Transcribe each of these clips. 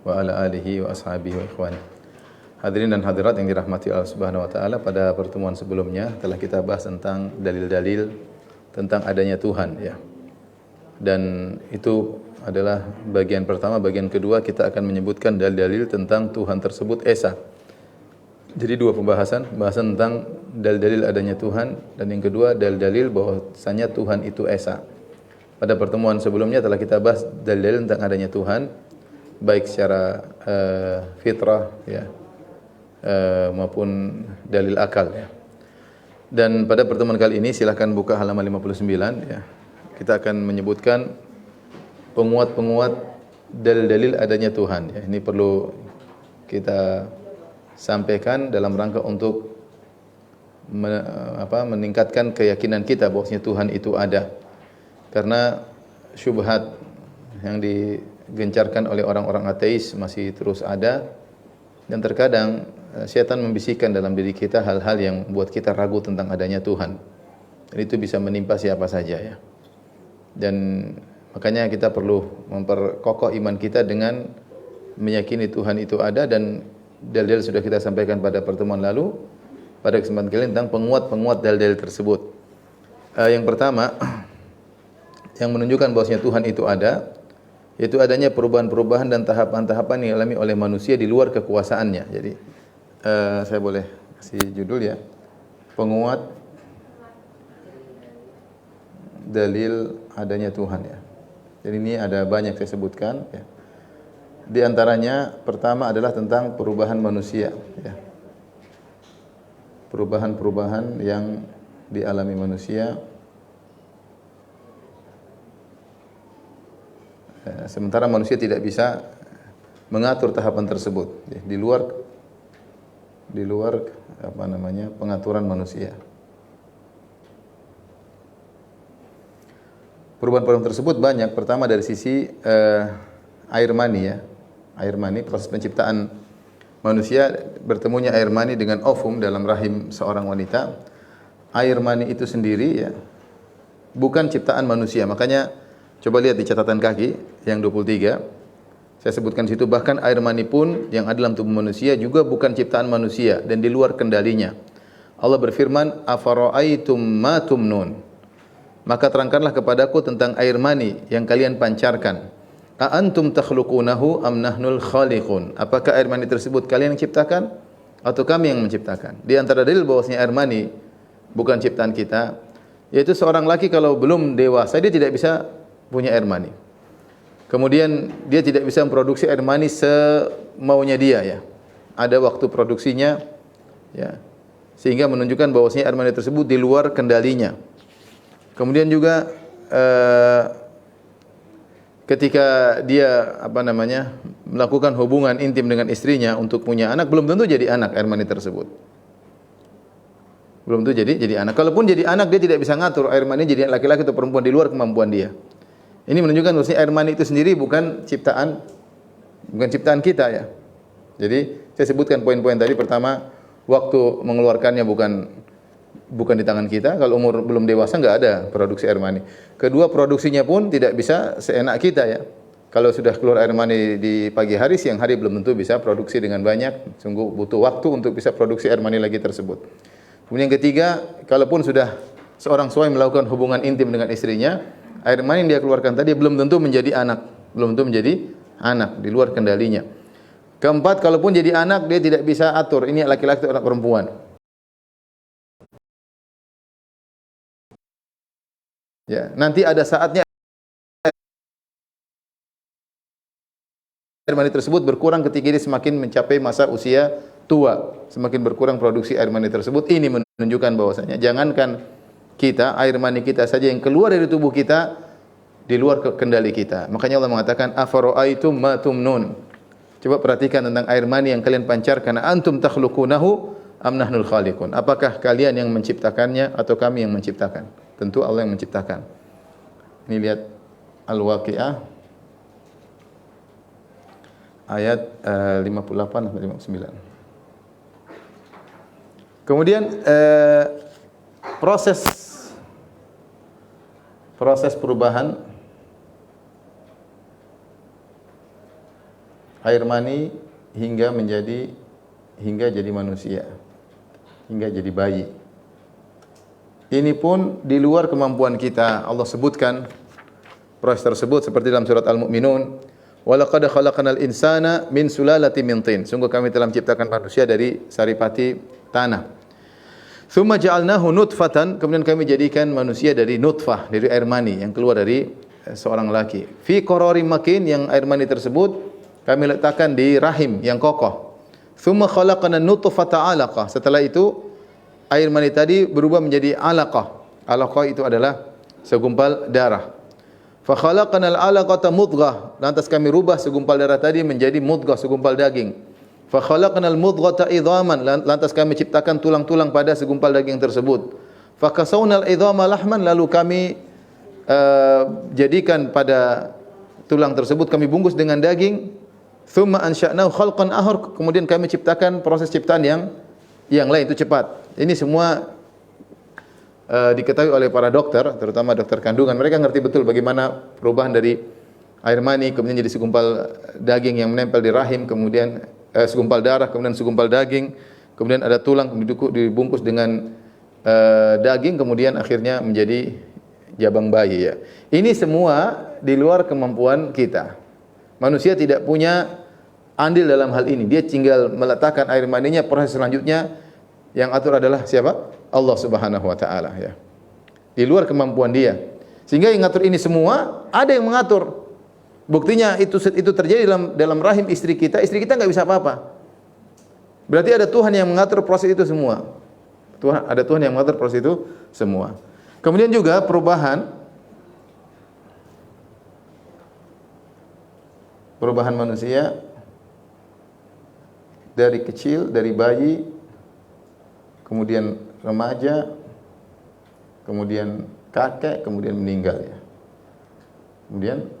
wa ala alihi wa ashabihi wa ikhwani. Hadirin dan hadirat yang dirahmati Allah Subhanahu wa taala, pada pertemuan sebelumnya telah kita bahas tentang dalil-dalil tentang adanya Tuhan ya. Dan itu adalah bagian pertama. Bagian kedua kita akan menyebutkan dalil-dalil tentang Tuhan tersebut esa. Jadi dua bahasan tentang dalil-dalil adanya Tuhan, dan yang kedua dalil-dalil bahwasanya Tuhan itu esa. Pada pertemuan sebelumnya telah kita bahas dalil-dalil tentang adanya Tuhan, baik secara fitrah ya, maupun dalil akal ya. Dan pada pertemuan kali ini silakan buka halaman 59 ya. Kita akan menyebutkan penguat-penguat dalil-dalil adanya Tuhan ya. Ini perlu kita sampaikan dalam rangka untuk meningkatkan keyakinan kita bahwasanya Tuhan itu ada. Karena syubhat yang digencarkan oleh orang-orang ateis masih terus ada, dan terkadang syaitan membisikkan dalam diri kita hal-hal yang membuat kita ragu tentang adanya Tuhan. Dan itu bisa menimpa siapa saja ya. Dan makanya kita perlu memperkokoh iman kita dengan meyakini Tuhan itu ada, dan dalil sudah kita sampaikan pada pertemuan lalu. Pada kesempatan kali ini tentang penguat-penguat dalil tersebut. Yang pertama yang menunjukkan bahwasanya Tuhan itu ada, yaitu adanya perubahan-perubahan dan tahapan-tahapan yang dialami oleh manusia di luar kekuasaannya. Jadi saya boleh kasih judul ya, penguat dalil adanya Tuhan ya. Jadi ini ada banyak saya sebutkan ya. Di antaranya pertama adalah tentang perubahan manusia ya. Perubahan-perubahan yang dialami manusia sementara manusia tidak bisa mengatur tahapan tersebut ya, di luar pengaturan manusia. Perubahan-perubahan tersebut banyak. Pertama dari sisi air mani ya. Air mani, proses penciptaan manusia, bertemunya air mani dengan ovum dalam rahim seorang wanita. Air mani itu sendiri ya bukan ciptaan manusia. Makanya coba lihat di catatan kaki yang 23. Saya sebutkan di situ, bahkan air mani pun yang ada dalam tubuh manusia juga bukan ciptaan manusia dan di luar kendalinya. Allah berfirman, "Afara'aitum ma tumnun?" Maka terangkanlah kepadaku tentang air mani yang kalian pancarkan. A antum takhluqunahu am nahnul khaliqun? Apakah air mani tersebut kalian yang ciptakan atau kami yang menciptakan? Di antara dalil bahwasanya air mani bukan ciptaan kita, yaitu seorang laki kalau belum dewasa dia tidak bisa punya air mani. Kemudian dia tidak bisa memproduksi air mani semaunya dia ya. Ada waktu produksinya ya. Sehingga menunjukkan bahwasanya air mani tersebut di luar kendalinya. Kemudian juga ketika dia melakukan hubungan intim dengan istrinya untuk punya anak, belum tentu jadi anak air mani tersebut. Belum tentu jadi anak. Kalaupun jadi anak, dia tidak bisa ngatur air mani jadi laki-laki atau perempuan, di luar kemampuan dia. Ini menunjukkan bahwa air mani itu sendiri bukan ciptaan kita ya. Jadi saya sebutkan poin-poin tadi. Pertama, waktu mengeluarkannya bukan di tangan kita. Kalau umur belum dewasa enggak ada produksi air mani. Kedua, produksinya pun tidak bisa seenak kita ya. Kalau sudah keluar air mani di pagi hari, siang hari belum tentu bisa produksi dengan banyak. Sungguh butuh waktu untuk bisa produksi air mani lagi tersebut. Kemudian yang ketiga, kalaupun sudah seorang suami melakukan hubungan intim dengan istrinya, air mani yang dia keluarkan tadi belum tentu menjadi anak, di luar kendalinya. Keempat, kalaupun jadi anak, dia tidak bisa atur ini laki-laki atau anak perempuan. Ya, nanti ada saatnya air mani tersebut berkurang ketika dia semakin mencapai masa usia tua, semakin berkurang produksi air mani tersebut. Ini menunjukkan bahwasanya jangankan kita, air mani kita saja yang keluar dari tubuh kita di luar kendali kita. Makanya Allah mengatakan, afara'aitum ma tumnun? Coba perhatikan tentang air mani yang kalian pancarkan. Antum takhluqunahu am nahnul khaliqun? Apakah kalian yang menciptakannya atau kami yang menciptakan? Tentu Allah yang menciptakan. Ini lihat Al-Waqi'ah ayat 58 sampai 59. Kemudian proses perubahan air mani hingga jadi manusia, hingga jadi bayi. Ini pun di luar kemampuan kita. Allah sebutkan proses tersebut seperti dalam surat Al-Mu'minun, wa laqad khalaqnal insana min sulalatin min tin. Sungguh kami telah menciptakan manusia dari saripati tanah. Tsumma ja'alnahu nutfatan, kemudian kami jadikan manusia dari nutfah, dari air mani yang keluar dari seorang laki. Fi qararin makin, yang air mani tersebut kami letakkan di rahim yang kokoh. Tsumma khalaqna nutfata 'alaqah. Setelah itu air mani tadi berubah menjadi alaqah. Alaqah itu adalah segumpal darah. Fa khalaqnal 'alaqata mudghah. Lantas kami rubah segumpal darah tadi menjadi mudghah, segumpal daging. Fa khalaqnal mudghata idhaman. Lantas kami ciptakan tulang-tulang pada segumpal daging tersebut. Fa kasawnal idhama lahman. Lalu kami jadikan pada tulang tersebut, kami bungkus dengan daging. Thumma ansha'nahu khalqan akhar. Kemudian kami ciptakan proses ciptaan yang lain, itu cepat. Ini semua diketahui oleh para dokter, terutama dokter kandungan. Mereka ngerti betul bagaimana perubahan dari air mani kemudian jadi segumpal daging yang menempel di rahim, kemudian segumpal darah, kemudian segumpal daging, kemudian ada tulang dibungkus dengan daging, kemudian akhirnya menjadi jabang bayi ya. Ini semua di luar kemampuan kita. Manusia tidak punya andil dalam hal ini. Dia tinggal meletakkan air maninya, proses selanjutnya yang atur adalah siapa? Allah Subhanahu wa taala ya. Di luar kemampuan dia. Sehingga yang ngatur ini semua ada yang mengatur. Buktinya itu terjadi dalam rahim istri kita enggak bisa apa-apa. Berarti ada Tuhan yang mengatur proses itu semua. Ada Tuhan yang mengatur proses itu semua. Kemudian juga perubahan manusia dari kecil, dari bayi, kemudian remaja, kemudian kakek, kemudian meninggal ya. Kemudian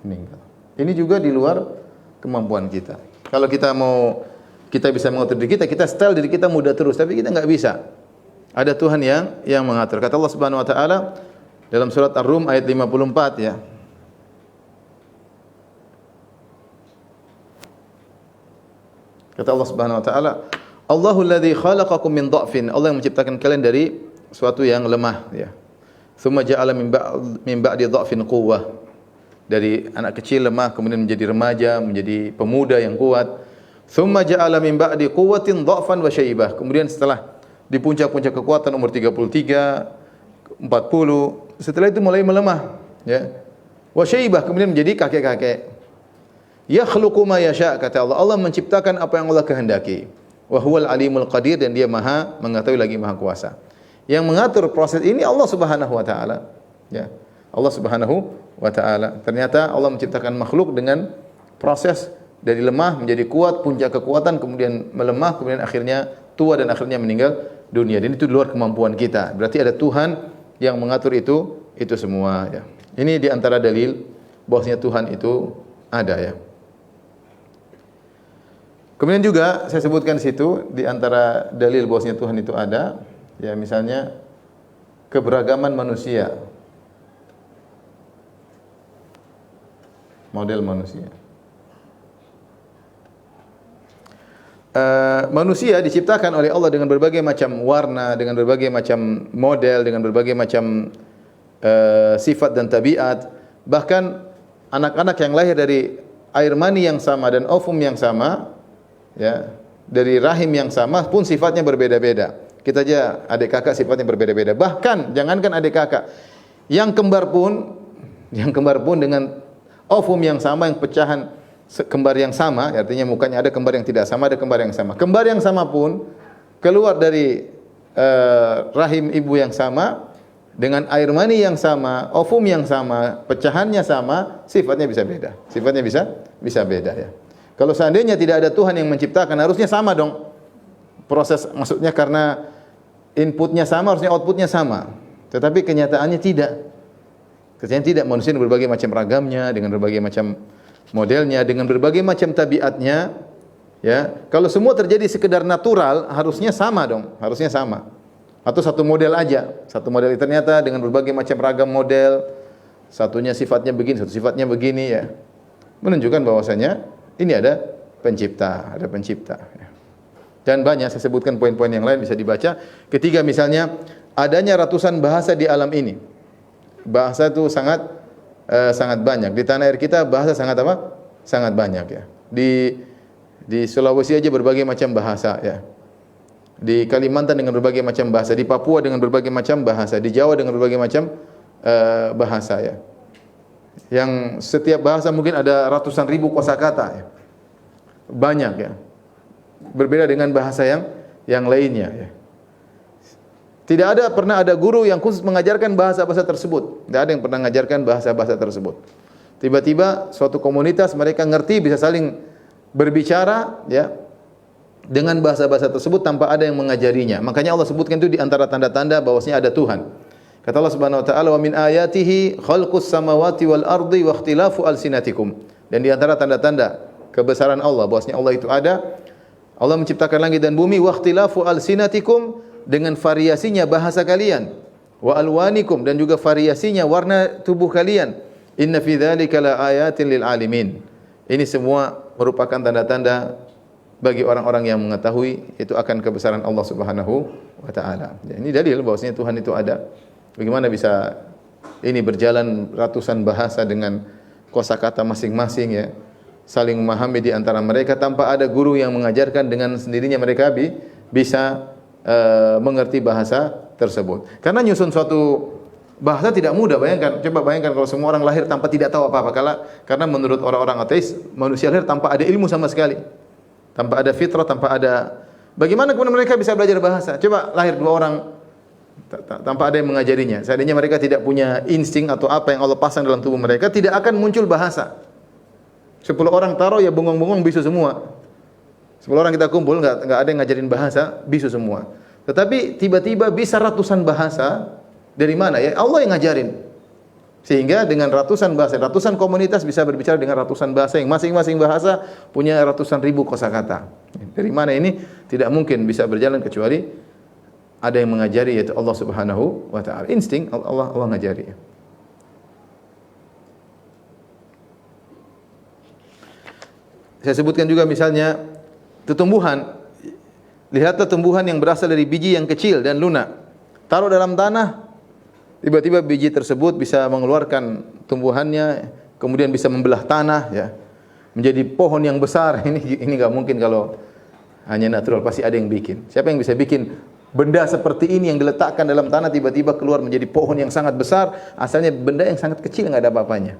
meninggal. Ini juga di luar kemampuan kita. Kalau kita bisa mengatur diri kita setel diri kita muda terus, tapi kita enggak bisa. Ada Tuhan yang mengatur. Kata Allah Subhanahu wa taala dalam surat Ar-Rum ayat 54 ya. Kata Allah Subhanahu wa taala, Allahul ladzi khalaqakum min dha'fin. Allah yang menciptakan kalian dari suatu yang lemah ya. Tsumma ja'ala min ba'di dha'fin quwwah. Dari anak kecil lemah kemudian menjadi remaja, menjadi pemuda yang kuat. Tsumma ja'ala min ba'di quwwatin dha'fan wa syaibah. Kemudian setelah di puncak-puncak kekuatan umur 33, 40, setelah itu mulai melemah ya. Wa syaibah, kemudian menjadi kakek-kakek. Yakhluqu ma yasha, kata Allah. Allah menciptakan apa yang Allah kehendaki. Wa huwal alimul qadir, dan dia maha mengetahui lagi maha kuasa. Yang mengatur proses ini Allah Subhanahu wa taala. Ya. Allah Subhanahu wa taala. Ternyata Allah menciptakan makhluk dengan proses dari lemah menjadi kuat, puncak kekuatan, kemudian melemah, kemudian akhirnya tua dan akhirnya meninggal dunia. Dan itu di luar kemampuan kita. Berarti ada Tuhan yang mengatur itu semua ya. Ini di antara dalil bahwasanya Tuhan itu ada ya. Kemudian juga saya sebutkan di situ di antara dalil bahwasanya Tuhan itu ada, ya misalnya keberagaman manusia. Model manusia. Manusia diciptakan oleh Allah dengan berbagai macam warna, dengan berbagai macam model, dengan berbagai macam sifat dan tabiat. Bahkan anak-anak yang lahir dari air mani yang sama dan ovum yang sama, ya, dari rahim yang sama pun sifatnya berbeda-beda. Kita aja adik kakak sifatnya berbeda-beda. Bahkan jangankan adik kakak, yang kembar pun dengan ovum yang sama, yang pecahan kembar yang sama, artinya mukanya ada kembar yang tidak sama, ada kembar yang sama. Kembar yang sama pun keluar dari rahim ibu yang sama dengan air mani yang sama, ovum yang sama, pecahannya sama, sifatnya bisa beda. Sifatnya bisa beda ya. Kalau seandainya tidak ada Tuhan yang menciptakan, harusnya sama dong. Proses maksudnya karena inputnya sama, harusnya outputnya sama. Tetapi kenyataannya tidak. Kenyataannya tidak. Manusia dengan berbagai macam ragamnya, dengan berbagai macam modelnya, dengan berbagai macam tabiatnya. Ya, kalau semua terjadi sekedar natural, harusnya sama dong. Harusnya sama. Atau satu model aja. Satu model ternyata dengan berbagai macam ragam model. Satunya sifatnya begini, satu sifatnya begini ya. Menunjukkan bahwasanya ini ada pencipta, ada pencipta. Dan banyak saya sebutkan poin-poin yang lain bisa dibaca. Ketiga misalnya adanya ratusan bahasa di alam ini. Bahasa itu sangat banyak. Di tanah air kita bahasa sangat apa? Sangat banyak ya. Di Sulawesi aja berbagai macam bahasa ya. Di Kalimantan dengan berbagai macam bahasa, di Papua dengan berbagai macam bahasa, di Jawa dengan berbagai macam bahasa ya. Yang setiap bahasa mungkin ada ratusan ribu kosakata ya. Banyak ya. Berbeda dengan bahasa yang lainnya ya. Pernah ada guru yang khusus mengajarkan bahasa-bahasa tersebut. Tidak ada yang pernah mengajarkan bahasa-bahasa tersebut. Tiba-tiba suatu komunitas mereka ngerti bisa saling berbicara ya dengan bahasa-bahasa tersebut tanpa ada yang mengajarinya. Makanya Allah sebutkan itu di antara tanda-tanda bahwasanya ada Tuhan. Kata Allah Subhanahu wa taala, "Wa min ayatihi khalqus samawati wal ardi wa ikhtilafu alsinatikum." Dan di antara tanda-tanda kebesaran Allah bahwasanya Allah itu ada, Allah menciptakan langit dan bumi, wa ikhtilafu alsinatikum, dengan variasinya bahasa kalian, wa alwanikum, dan juga variasinya warna tubuh kalian. Inna fi dzalika la ayatin lil alimin. Ini semua merupakan tanda-tanda bagi orang-orang yang mengetahui itu akan kebesaran Allah Subhanahu wa taala. Ya, ini dalil bahwasanya Tuhan itu ada. Bagaimana bisa ini berjalan ratusan bahasa dengan kosakata masing-masing ya, saling memahami di antara mereka tanpa ada guru yang mengajarkan, dengan sendirinya mereka bisa mengerti bahasa tersebut. Karena nyusun suatu bahasa tidak mudah. Coba bayangkan kalau semua orang lahir tanpa tidak tahu apa-apa. Karena menurut orang-orang ateis, manusia lahir tanpa ada ilmu sama sekali. Tanpa ada fitrah, tanpa ada. Bagaimana kemudian mereka bisa belajar bahasa? Coba lahir dua orang tanpa ada yang mengajarinya. Seandainya mereka tidak punya insting atau apa yang Allah pasang dalam tubuh mereka, tidak akan muncul bahasa. 10 orang taruh ya bengong-bengong bisu semua. 10 orang kita kumpul enggak ada yang ngajarin bahasa, bisu semua. Tetapi tiba-tiba bisa ratusan bahasa, dari mana ya? Allah yang ngajarin. Sehingga dengan ratusan bahasa, ratusan komunitas bisa berbicara dengan ratusan bahasa yang masing-masing bahasa punya ratusan ribu kosakata. Dari mana ini? Tidak mungkin bisa berjalan kecuali ada yang mengajari, yaitu Allah Subhanahu wa taala. Insting Allah ngajari. Saya sebutkan juga misalnya tumbuhan. Lihatlah tumbuhan yang berasal dari biji yang kecil dan lunak. Taruh dalam tanah, tiba-tiba biji tersebut bisa mengeluarkan tumbuhannya, kemudian bisa membelah tanah ya, menjadi pohon yang besar. Ini enggak mungkin kalau hanya natural, pasti ada yang bikin. Siapa yang bisa bikin benda seperti ini yang diletakkan dalam tanah tiba-tiba keluar menjadi pohon yang sangat besar, asalnya benda yang sangat kecil enggak ada apa-apanya.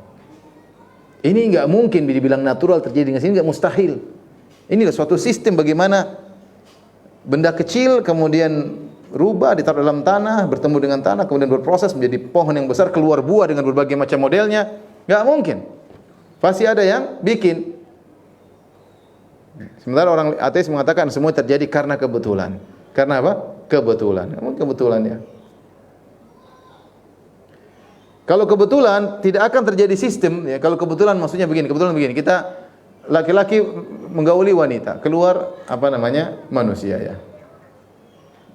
Ini enggak mungkin dibilang natural terjadi dengan sini, enggak, mustahil. Inilah suatu sistem bagaimana benda kecil kemudian rubah, ditaruh dalam tanah, bertemu dengan tanah, kemudian berproses menjadi pohon yang besar, keluar buah dengan berbagai macam modelnya. Enggak mungkin. Pasti ada yang bikin. Sementara orang ateis mengatakan semua terjadi karena kebetulan. Karena apa? Kebetulan. Namun kebetulan ya. Kalau kebetulan tidak akan terjadi sistem ya. Kalau kebetulan maksudnya begini, kebetulan begini. Kita laki-laki menggauli wanita, keluar manusia ya.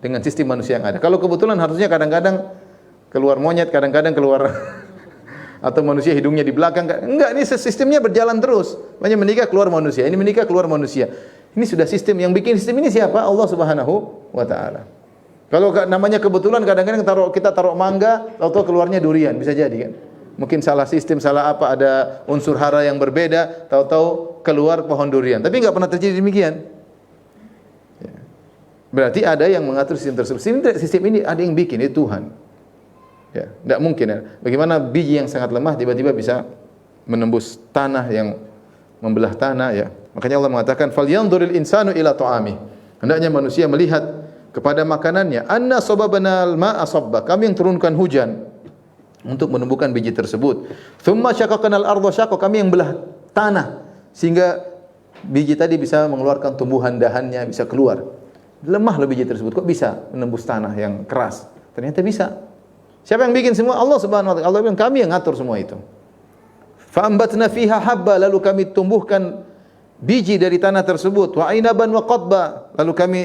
Dengan sistem manusia yang ada. Kalau kebetulan harusnya kadang-kadang keluar monyet, kadang-kadang keluar atau manusia hidungnya di belakang. Enggak, ini sistemnya berjalan terus. Banyak menikah keluar manusia, ini menikah keluar manusia. Ini sudah sistem. Yang bikin sistem ini siapa? Allah Subhanahu wa taala. Kalau namanya kebetulan, kadang-kadang kita taruh mangga, tahu-tahu keluarnya durian, bisa jadi kan? Mungkin salah sistem, salah apa, ada unsur hara yang berbeda, tahu-tahu keluar pohon durian. Tapi enggak pernah terjadi demikian. Ya. Berarti ada yang mengatur sistem tersebut. Sistem ini ada yang bikin, itu Tuhan. Ya, enggak mungkin ya. Bagaimana biji yang sangat lemah tiba-tiba bisa menembus tanah yang membelah tanah ya. Makanya Allah mengatakan falyanzuril insanu ila ta'ami. Hendaknya manusia melihat kepada makanannya. Anna sababnal ma'a sabba. Kami yang turunkan hujan untuk menumbuhkan biji tersebut. Tsumma syaqaqnal arda syaqqa, kami yang belah tanah sehingga biji tadi bisa mengeluarkan tumbuhan dahannya, bisa keluar. Lemah loh biji tersebut, kok bisa menembus tanah yang keras? Ternyata bisa. Siapa yang bikin semua? Allah Subhanahu wa taala. Allah bilang kami yang ngatur semua itu. Fa ambatna fiha habba, lalu kami tumbuhkan biji dari tanah tersebut, wa ainaban wa qadba, lalu kami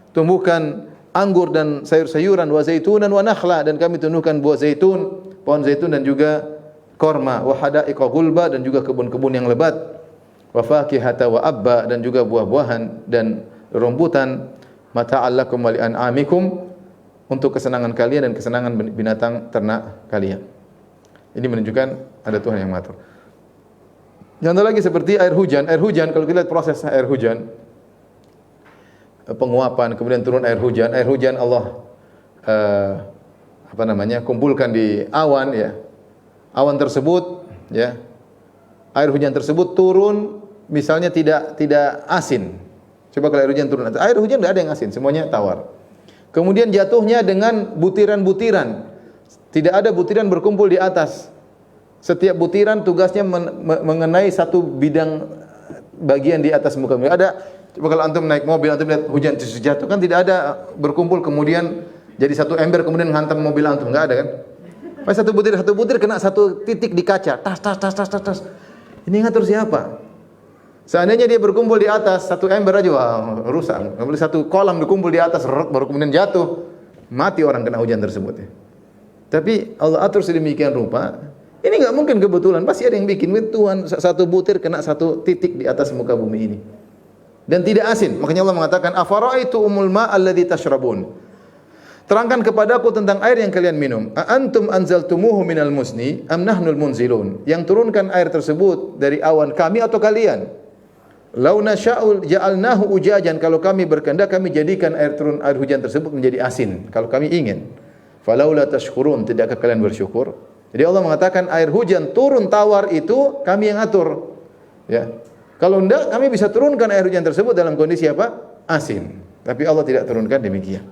tumbuhkan anggur dan sayur-sayuran, wa zaitunan wa nakhla, dan kami tumbuhkan buah zaitun, pohon zaitun dan juga korma, wa hadaiqa gulba, dan juga kebun-kebun yang lebat, wa fakihata wa abba, dan juga buah-buahan dan rumputan, mata'al lakum wa li'an'amikum, untuk kesenangan kalian dan kesenangan binatang ternak kalian. Ini menunjukkan ada Tuhan yang mengatur. Contoh lagi seperti air hujan. Air hujan, kalau kita lihat proses air hujan, penguapan, kemudian turun air hujan. Air hujan Allah kumpulkan di awan, ya. Awan tersebut, ya. Air hujan tersebut turun, misalnya tidak asin. Coba kalau air hujan turun, air hujan tidak ada yang asin, semuanya tawar. Kemudian jatuhnya dengan butiran-butiran. Tidak ada butiran berkumpul di atas. Setiap butiran tugasnya mengenai satu bidang bagian di atas muka bumi. Ada, coba kalau antum naik mobil, antum lihat hujan jatuh, kan tidak ada berkumpul kemudian jadi satu ember kemudian menghantam mobil antum, enggak ada kan? Pas satu butir kena satu titik di kaca, tas. Ini ngatur siapa? Seandainya dia berkumpul di atas satu ember aja, wah, rusak. Kemudian satu kolam berkumpul di atas, baru kemudian jatuh, mati orang kena hujan tersebut. Ya. Tapi Allah atur sedemikian rupa, ini enggak mungkin kebetulan, pasti ada yang bikin. Tuhan, satu butir kena satu titik di atas muka bumi ini. Dan tidak asin. Makanya Allah mengatakan, afara'aitumul ma'a alladzi tashrabun. Terangkan kepadaku tentang air yang kalian minum. A antum anzaltumuhu minal musni am nahnul munzilun. Yang turunkan air tersebut dari awan, kami atau kalian? Lau nasya'u ja'alnahu ujajan, kalau kami berkehendak kami jadikan air hujan tersebut menjadi asin, kalau kami ingin. Falaula tashkurun, tidakkah kalian bersyukur? Jadi Allah mengatakan air hujan turun tawar itu kami yang atur. Ya. Kalau enggak, kami bisa turunkan air hujan tersebut dalam kondisi apa? Asin. Tapi Allah tidak turunkan demikian.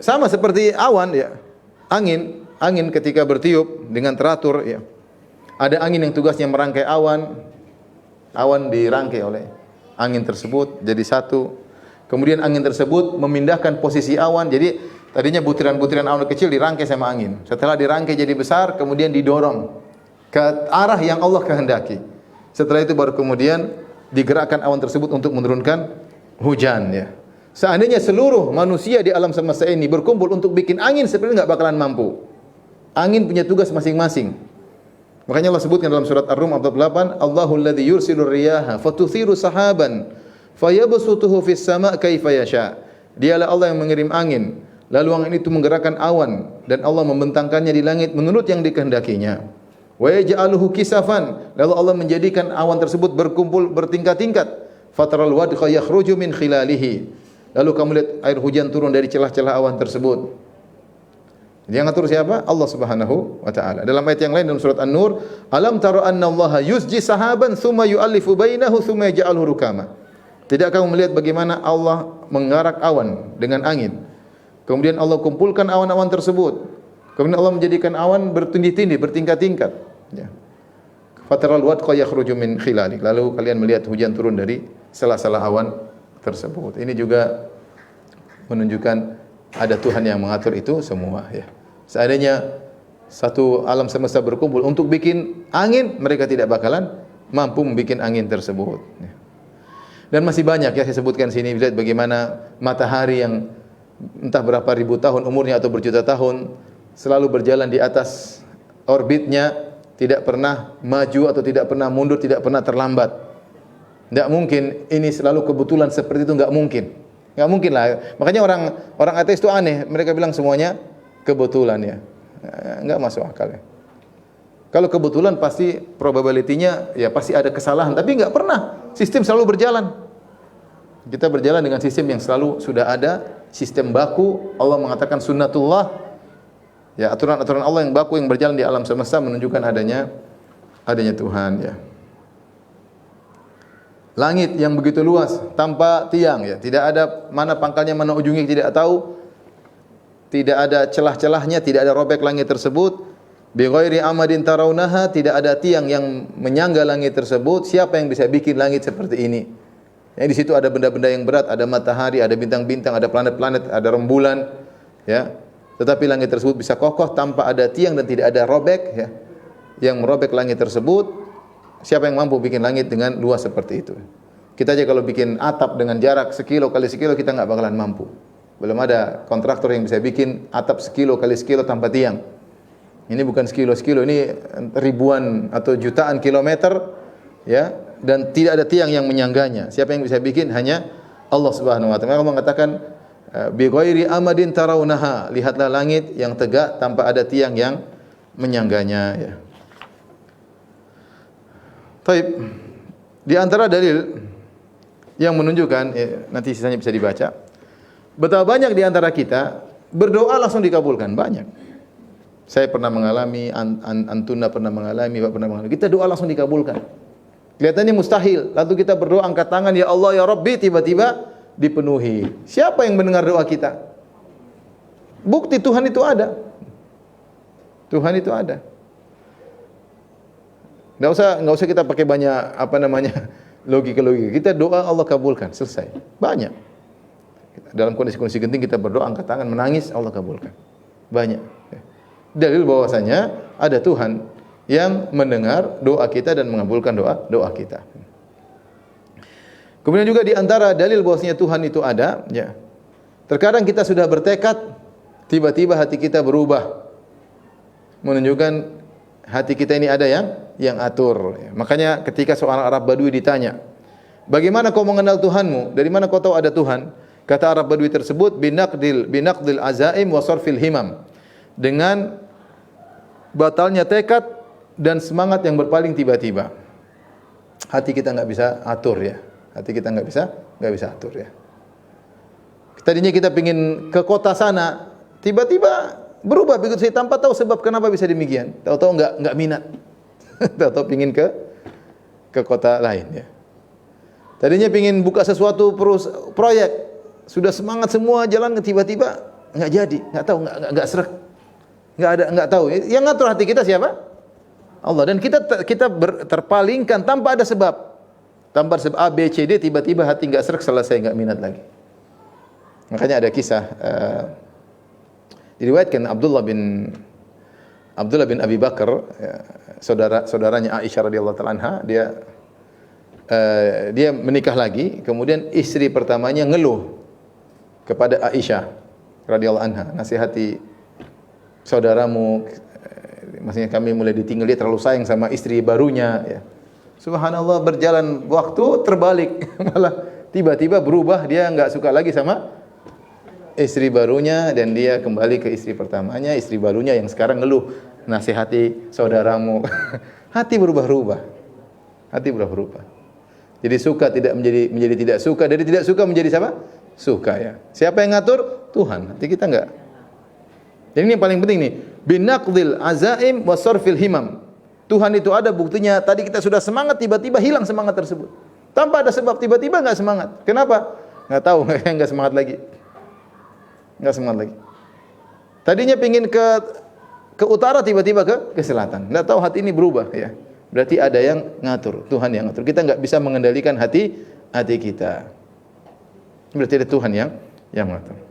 Sama seperti awan, ya. Angin ketika bertiup dengan teratur, ya. Ada angin yang tugasnya merangkai awan. Awan dirangkai oleh angin tersebut jadi satu. Kemudian angin tersebut memindahkan posisi awan. Jadi tadinya butiran-butiran awan kecil dirangkai sama angin. Setelah dirangkai jadi besar, kemudian didorong ke arah yang Allah kehendaki. Setelah itu baru kemudian digerakkan awan tersebut untuk menurunkan hujan, ya. Seandainya seluruh manusia di alam semesta ini berkumpul untuk bikin angin, sebenarnya enggak bakalan mampu. Angin punya tugas masing-masing. Makanya Allah sebutkan dalam surat Ar-Rum ayat 8, Allahul ladzi yursilur riyaha fatuthiru sahaban fayabsutuhu fis sama' kaifa yasha. Dialah Allah yang mengirim angin, lalu angin itu menggerakkan awan dan Allah membentangkannya di langit menurut yang dikehendakinya. Wa yaj'aluhu kisafan, lalu Allah menjadikan awan tersebut berkumpul bertingkat-tingkat. Fataral wadqa yakhruju min khilalihi. Lalu kamu lihat air hujan turun dari celah-celah awan tersebut. Yang ngatur siapa? Allah Subhanahu wa taala. Dalam ayat yang lain dalam surat An-Nur, alam tara anna Allah yusji sahaban tsumma yu'allifu bainahu tsumma yaj'aluhu rukama. Tidakkah kamu melihat bagaimana Allah mengarak awan dengan angin? Kemudian Allah kumpulkan awan-awan tersebut. Kemudian Allah menjadikan awan bertindih-tindih, bertingkat-tingkat, ya. Fataral wadqa yakhruju min khilali. Lalu kalian melihat hujan turun dari sela-sela awan tersebut. Ini juga menunjukkan ada Tuhan yang mengatur itu semua, ya. Seandainya satu alam semesta berkumpul untuk bikin angin, mereka tidak bakalan mampu membuat angin tersebut, ya. Dan masih banyak, ya, saya sebutkan sini. Lihat bagaimana matahari yang entah berapa ribu tahun umurnya atau berjuta tahun selalu berjalan di atas orbitnya, tidak pernah maju atau tidak pernah mundur, tidak pernah terlambat. Tidak mungkin ini selalu kebetulan seperti itu, enggak mungkin. Enggak mungkin lah. Makanya orang ateis itu aneh. Mereka bilang semuanya kebetulan, ya. Enggak masuk akal, ya. Kalau kebetulan pasti probability-nya ya pasti ada kesalahan, tapi enggak pernah. Sistem selalu berjalan. Kita berjalan dengan sistem yang selalu sudah ada, sistem baku. Allah mengatakan sunnatullah. Ya, aturan-aturan Allah yang baku yang berjalan di alam semesta menunjukkan adanya Tuhan, ya. Langit yang begitu luas tanpa tiang, ya, tidak ada mana pangkalnya mana ujungnya tidak tahu, tidak ada celah-celahnya, tidak ada robek langit tersebut. Bi ghairi amadin tarawnaha, tidak ada tiang yang menyangga langit tersebut. Siapa yang bisa bikin langit seperti ini? Ya, di situ ada benda-benda yang berat, ada matahari, ada bintang-bintang, ada planet-planet, ada rembulan, ya. Tetapi langit tersebut bisa kokoh tanpa ada tiang dan tidak ada robek, ya, yang merobek langit tersebut. Siapa yang mampu bikin langit dengan luas seperti itu? Kita aja kalau bikin atap dengan jarak sekilo kali sekilo, kita enggak bakalan mampu. Belum ada kontraktor yang bisa bikin atap sekilo kali sekilo tanpa tiang. Ini bukan sekilo-sekilo, ini ribuan atau jutaan kilometer, ya, dan tidak ada tiang yang menyangganya. Siapa yang bisa bikin? Hanya Allah Subhanahu wa taala. Allah mengatakan bi ghairi amadin tarawunaha, lihatlah langit yang tegak tanpa ada tiang yang menyangganya, ya. Taib. Di antara dalil yang menunjukkan, nanti sisanya bisa dibaca, betapa banyak di antara kita berdoa langsung dikabulkan, banyak. Saya pernah mengalami, Antuna pernah mengalami, Bapak pernah mengalami. Kita doa langsung dikabulkan. Kelihatannya mustahil. Lalu kita berdoa angkat tangan, ya Allah, ya Rabbi, tiba-tiba dipenuhi. Siapa yang mendengar doa kita? Bukti Tuhan itu ada. Tuhan itu ada. Enggak usah kita pakai banyak logika-logika. Kita doa Allah kabulkan, selesai. Banyak. Dalam kondisi-kondisi genting kita berdoa angkat tangan, menangis, Allah kabulkan. Banyak. Dalil bahwasanya ada Tuhan yang mendengar doa kita dan mengabulkan doa kita. Kemudian juga di antara dalil bahwasanya Tuhan itu ada, ya. Terkadang kita sudah bertekad, tiba-tiba hati kita berubah. Menunjukkan hati kita ini ada yang atur. Makanya ketika seorang Arab Badui ditanya, "Bagaimana kau mengenal Tuhanmu? Dari mana kau tahu ada Tuhan?" Kata Arab Badui tersebut, binaqdil azaim wa sarfil himam. Dengan batalnya tekad dan semangat yang berpaling tiba-tiba. Hati kita enggak bisa atur, ya. Hati kita enggak bisa atur, ya. Tadinya kita pingin ke kota sana, tiba-tiba berubah begitu saya tanpa tahu sebab kenapa bisa demikian. Tahu-tahu enggak minat. Tahu-tahu pingin ke kota lain, ya. Tadinya pingin buka sesuatu proyek, sudah semangat semua jalan, tiba-tiba enggak jadi, enggak tahu, enggak srek. Enggak tahu. Yang ngatur hati kita siapa? Allah. Dan kita terpalingkan tanpa ada sebab. Tanpa sebab A, B, C, D, tiba-tiba hati enggak srek, selesai, enggak minat lagi. Makanya ada kisah diriwayatkan Abdullah bin Abi Bakar, ya, saudaranya Aisyah radhiyallahu taala anha, dia menikah lagi, kemudian istri pertamanya ngeluh kepada Aisyah radhiyallahu anha, nasihati saudaramu, maksudnya kami mulai ditinggal, dia terlalu sayang sama istri barunya, ya. Subhanallah, berjalan waktu terbalik, malah tiba-tiba berubah, dia enggak suka lagi sama istri barunya dan dia kembali ke istri pertamanya, istri barunya yang sekarang ngeluh, nasihati saudaramu. Hati berubah-ubah. Hati berubah-ubah. Jadi suka tidak menjadi tidak suka, dari tidak suka menjadi siapa? Suka, ya. Siapa yang ngatur? Tuhan. Hati kita enggak. Dan ini yang paling penting nih, binaqdil azaim wa sarfil himam. Tuhan itu ada, buktinya tadi kita sudah semangat, tiba-tiba hilang semangat tersebut. Tanpa ada sebab, tiba-tiba enggak semangat. Kenapa? Enggak tahu, enggak semangat lagi. Enggak semangat lagi. Tadinya pingin ke utara, tiba-tiba ke selatan. Enggak tahu, hati ini berubah, ya. Berarti ada yang ngatur, Tuhan yang ngatur. Kita enggak bisa mengendalikan hati kita. Berarti ada Tuhan yang ngatur.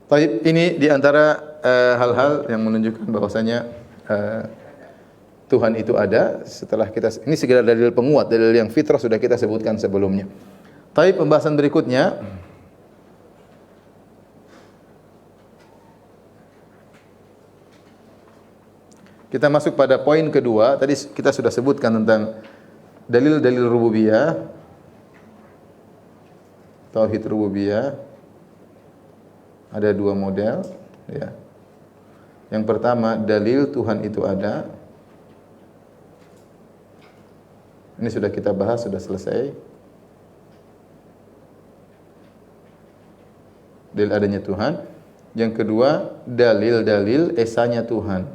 Baik, ini di antara hal-hal yang menunjukkan bahwasanya Tuhan itu ada. Setelah kita, ini segala dalil penguat, dalil yang fitrah sudah kita sebutkan sebelumnya. Baik, pembahasan berikutnya kita masuk pada poin kedua. Tadi kita sudah sebutkan tentang dalil-dalil rububiyah, tauhid rububiyah. Ada dua model, ya. Yang pertama, dalil Tuhan itu ada. Ini sudah kita bahas, sudah selesai. Dalil adanya Tuhan. Yang kedua, dalil-dalil esanya Tuhan.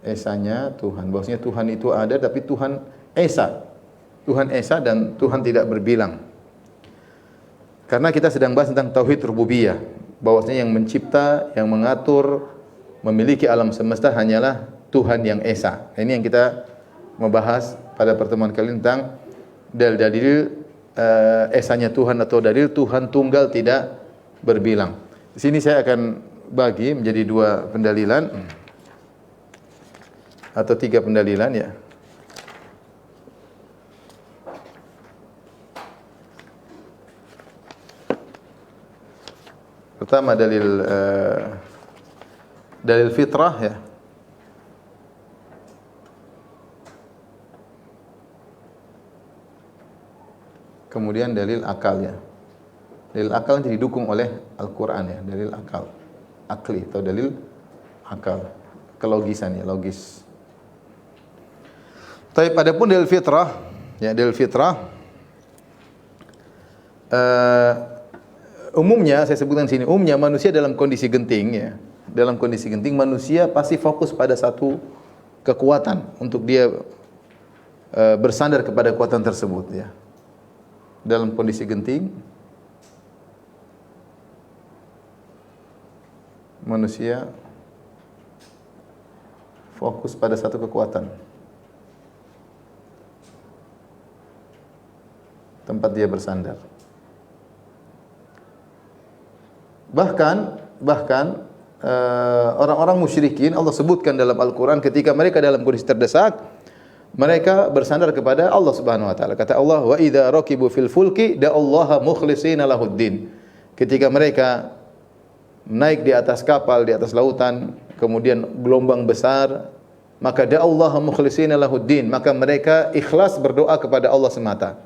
Esanya Tuhan. Bahwasanya Tuhan itu ada, tapi Tuhan esa. Tuhan esa dan Tuhan tidak berbilang. Karena kita sedang bahas tentang tauhid rububiyah. Bahwasanya yang mencipta, yang mengatur, memiliki alam semesta hanyalah Tuhan yang esa. Ini yang kita membahas pada pertemuan kali ini tentang dalil esanya Tuhan atau dalil Tuhan tunggal tidak berbilang. Di sini saya akan bagi menjadi dua pendalilan atau tiga pendalilan, ya. Pertama dalil fitrah ya. Kemudian dalil akal ya. Dalil akal yang didukung oleh Al-Qur'an ya, dalil akal. Akli atau dalil akal. Kelogisan ya, logis. Tapi adapun dalil fitrah, ya dalil fitrah umumnya saya sebutkan sini, umumnya manusia dalam kondisi genting ya. Dalam kondisi genting manusia pasti fokus pada satu kekuatan untuk dia bersandar kepada kekuatan tersebut ya. Dalam kondisi genting manusia fokus pada satu kekuatan tempat dia bersandar. Bahkan orang-orang musyrikin Allah sebutkan dalam Al-Quran ketika mereka dalam kondisi terdesak, mereka bersandar kepada Allah Subhanahu wa taala. Kata Allah, "Wa idza raqibu fil fulki da'allaha mukhlishina lahuddin." Ketika mereka naik di atas kapal, di atas lautan, kemudian gelombang besar, maka da'allaha mukhlishina lahuddin, maka mereka ikhlas berdoa kepada Allah semata.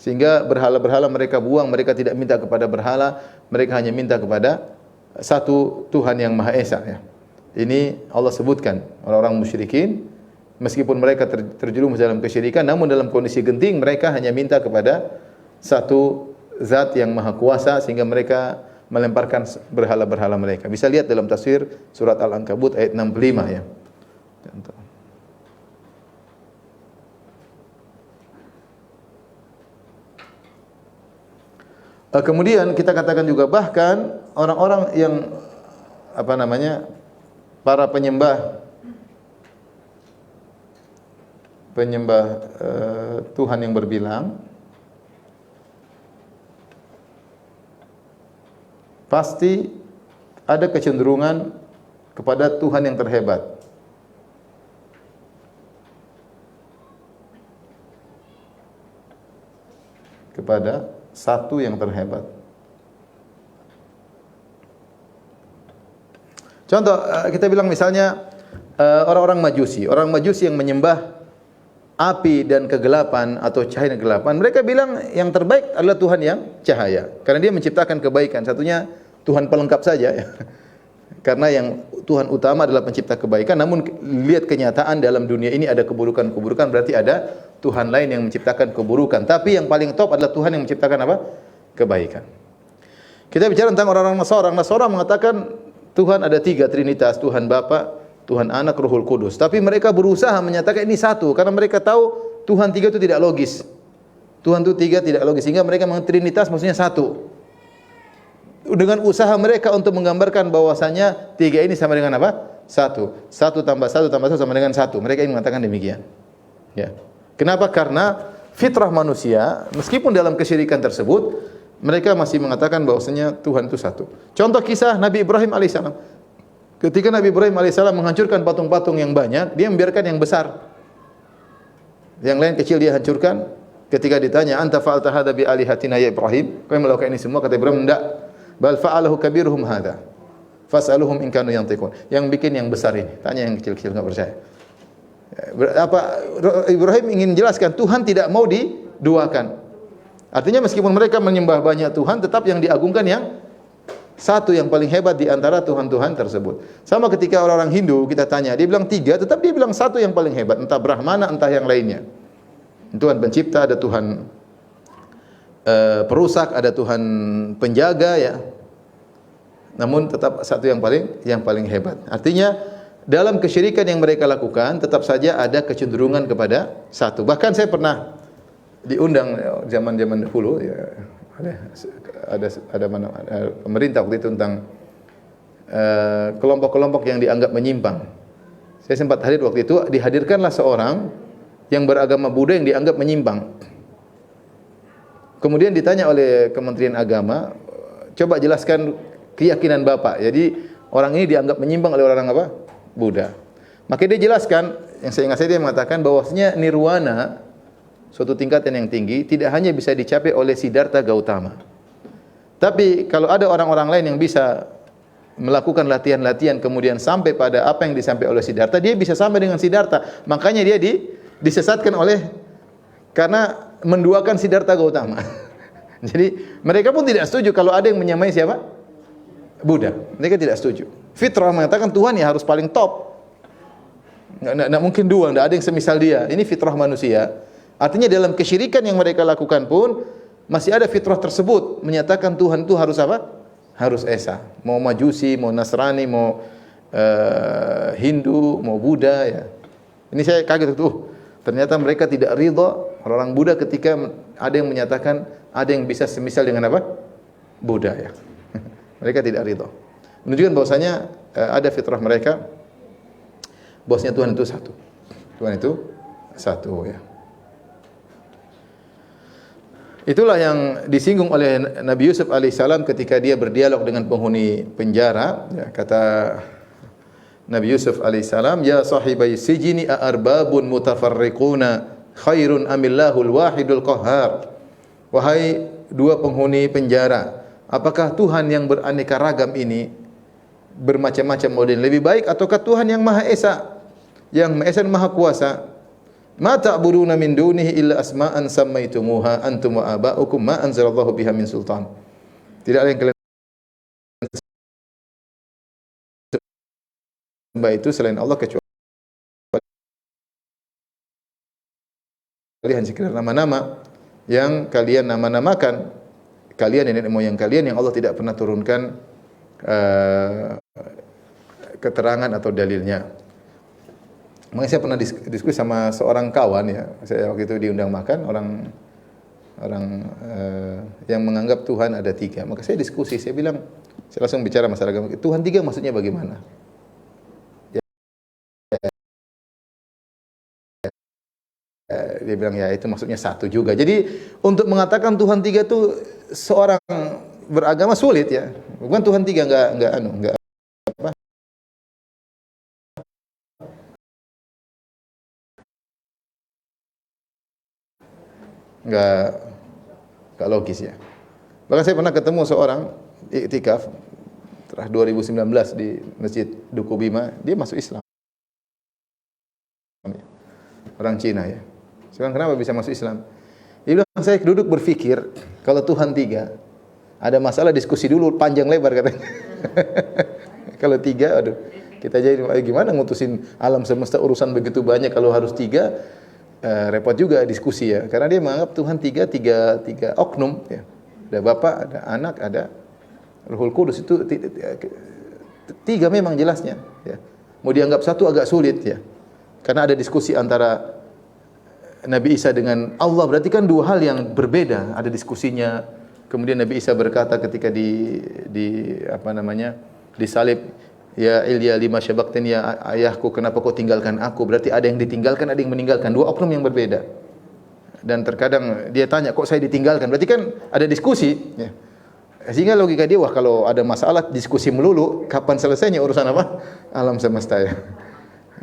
Sehingga berhala-berhala mereka buang, mereka tidak minta kepada berhala, mereka hanya minta kepada satu Tuhan yang Maha Esa ya. Ini Allah sebutkan orang-orang musyrikin meskipun mereka terjerumus dalam kesyirikan, namun dalam kondisi genting mereka hanya minta kepada satu zat yang maha kuasa sehingga mereka melemparkan berhala-berhala mereka. Bisa lihat dalam tafsir surat Al-Ankabut ayat 65 ya. Kemudian kita katakan juga bahkan orang-orang yang para penyembah Tuhan yang berbilang pasti ada kecenderungan kepada Tuhan yang terhebat. Kepada satu yang terhebat. Contoh kita bilang misalnya orang-orang Majusi, orang Majusi yang menyembah api dan kegelapan atau cahaya dan kegelapan, mereka bilang yang terbaik adalah Tuhan yang cahaya karena dia menciptakan kebaikan. Satunya Tuhan pelengkap saja ya. Karena yang Tuhan utama adalah pencipta kebaikan, namun lihat kenyataan dalam dunia ini ada keburukan-keburukan, berarti ada Tuhan lain yang menciptakan keburukan. Tapi yang paling top adalah Tuhan yang menciptakan apa? Kebaikan. Kita bicara tentang orang-orang Nasara. Nasara mengatakan Tuhan ada 3 trinitas, Tuhan Bapa, Tuhan Anak, Ruhul Kudus. Tapi mereka berusaha menyatakan ini satu karena mereka tahu Tuhan 3 itu tidak logis. Tuhan itu 3 tidak logis sehingga mereka mengatakan trinitas maksudnya satu. Dengan usaha mereka untuk menggambarkan bahwasanya 3 ini sama dengan apa? 1. 1 tambah 1 tambah 1 sama dengan 1. Mereka ingin mengatakan demikian. Ya. Kenapa? Karena fitrah manusia meskipun dalam kesyirikan tersebut mereka masih mengatakan bahwasanya Tuhan itu satu. Contoh kisah Nabi Ibrahim alaihissalam. Ketika Nabi Ibrahim alaihissalam menghancurkan patung-patung yang banyak, dia membiarkan yang besar. Yang lain kecil dia hancurkan. Ketika ditanya, "Anta fa'alta hadza bi alihatina ya Ibrahim?" Kau yang melakukan ini semua? Kata Ibrahim, "Enggak. Bal fa'alahu kabiruhum hadza. Fas'aluhum in kanu yantiqun." Yang bikin yang besar ini. Tanya yang kecil-kecil enggak percaya. Ibrahim ingin jelaskan Tuhan tidak mau diduakan. Artinya meskipun mereka menyembah banyak Tuhan, tetap yang diagungkan yang satu yang paling hebat di antara Tuhan-Tuhan tersebut. Sama ketika orang-orang Hindu kita tanya, dia bilang 3, tetap dia bilang satu yang paling hebat, entah Brahmana, entah yang lainnya. Tuhan pencipta, ada Tuhan perusak, ada Tuhan penjaga ya. Namun tetap satu yang paling hebat. Artinya dalam kesyirikan yang mereka lakukan tetap saja ada kecenderungan kepada satu. Bahkan saya pernah diundang zaman-zaman dahulu ya, ada pemerintah waktu itu tentang kelompok-kelompok yang dianggap menyimpang. Saya sempat hadir waktu itu, dihadirkanlah seorang yang beragama Buddha yang dianggap menyimpang. Kemudian ditanya oleh Kementerian Agama, coba jelaskan keyakinan Bapak. Jadi orang ini dianggap menyimpang oleh orang apa? Buddha. Maka dia jelaskan, yang saya ingat dia mengatakan bahwasanya nirwana, suatu tingkatan yang tinggi, tidak hanya bisa dicapai oleh Siddhartha Gautama, Tapi kalau ada orang-orang lain yang bisa melakukan latihan-latihan kemudian sampai pada apa yang disampaikan oleh Siddhartha, dia bisa sampai dengan Siddhartha. Makanya dia disesatkan karena menduakan Siddhartha Gautama. Jadi mereka pun tidak setuju kalau ada yang menyamai siapa? Buddha. Mereka tidak setuju. Fitrah mengatakan Tuhan ya harus paling top. Nggak mungkin dua, nggak ada yang semisal dia. Ini fitrah manusia. Artinya dalam kesyirikan yang mereka lakukan pun masih ada fitrah tersebut menyatakan Tuhan itu harus apa? Harus esa. Mau Majusi, mau Nasrani, mau Hindu, mau Buddha ya. Ini saya kaget tuh. Ternyata mereka tidak ridha orang Buddha ketika ada yang menyatakan ada yang bisa semisal dengan apa? Buddha ya. Mereka tidak ridha. Menunjukkan bahwasanya ada fitrah mereka bahwasanya Tuhan itu satu. Tuhan itu satu ya. Itulah yang disinggung oleh Nabi Yusuf alaihissalam ketika dia berdialog dengan penghuni penjara. Ya, kata Nabi Yusuf alaihissalam, "Ya sahibai sijini a'arbabun mutafarriquna khairun amillahul wahidul qahhar." Wahai dua penghuni penjara, apakah Tuhan yang beraneka ragam ini bermacam-macam model lebih baik ataukah Tuhan yang Maha Esa, yang Maha Esa dan Maha Kuasa? Ma ta'buduna min dunihi illa asma'an sammaitumuha antum wa aba'ukum ma anzalallahu biha min sultan. Tidak ada yang kalian sembah itu selain Allah kecuali hanya sekedar nama-nama yang kalian nama-namakan, kalian nenek moyang kalian yang Allah tidak pernah turunkan keterangan atau dalilnya. Makanya saya pernah diskusi sama seorang kawan ya. Saya waktu itu diundang makan orang yang menganggap Tuhan ada tiga. Maka saya diskusi, saya bilang, saya langsung bicara masalah agama. Tuhan tiga maksudnya bagaimana? Dia bilang ya itu maksudnya satu juga. Jadi untuk mengatakan Tuhan tiga itu seorang beragama sulit ya. Bukan Tuhan tiga enggak apa? Enggak logis ya. Bahkan saya pernah ketemu seorang iktikaf 2019 di Masjid Duku Bima, dia masuk Islam. Orang Cina ya. Sekarang kenapa bisa masuk Islam? Dia bilang saya duduk berpikir kalau Tuhan tiga, ada masalah diskusi dulu panjang lebar katanya. Kalau tiga, aduh, kita jadi gimana ngutusin alam semesta urusan begitu banyak kalau harus tiga. Repot juga diskusi ya, karena dia menganggap Tuhan tiga oknum ya. Ada Bapa, ada Anak, ada Ruhul Kudus, itu tiga memang jelasnya ya. Mau dianggap satu agak sulit ya. Karena ada diskusi antara Nabi Isa dengan Allah, berarti kan dua hal yang berbeda, ada diskusinya. Kemudian Nabi Isa berkata ketika disalib, ya Ilya lima syabaqtani ya ayahku, kenapa kau tinggalkan aku? Berarti ada yang ditinggalkan, ada yang meninggalkan, dua oknum yang berbeda. Dan terkadang dia tanya, kok saya ditinggalkan? Berarti kan ada diskusi ya. Sehingga logika dia, wah kalau ada masalah diskusi melulu, kapan selesainya urusan apa? Alam semesta ya.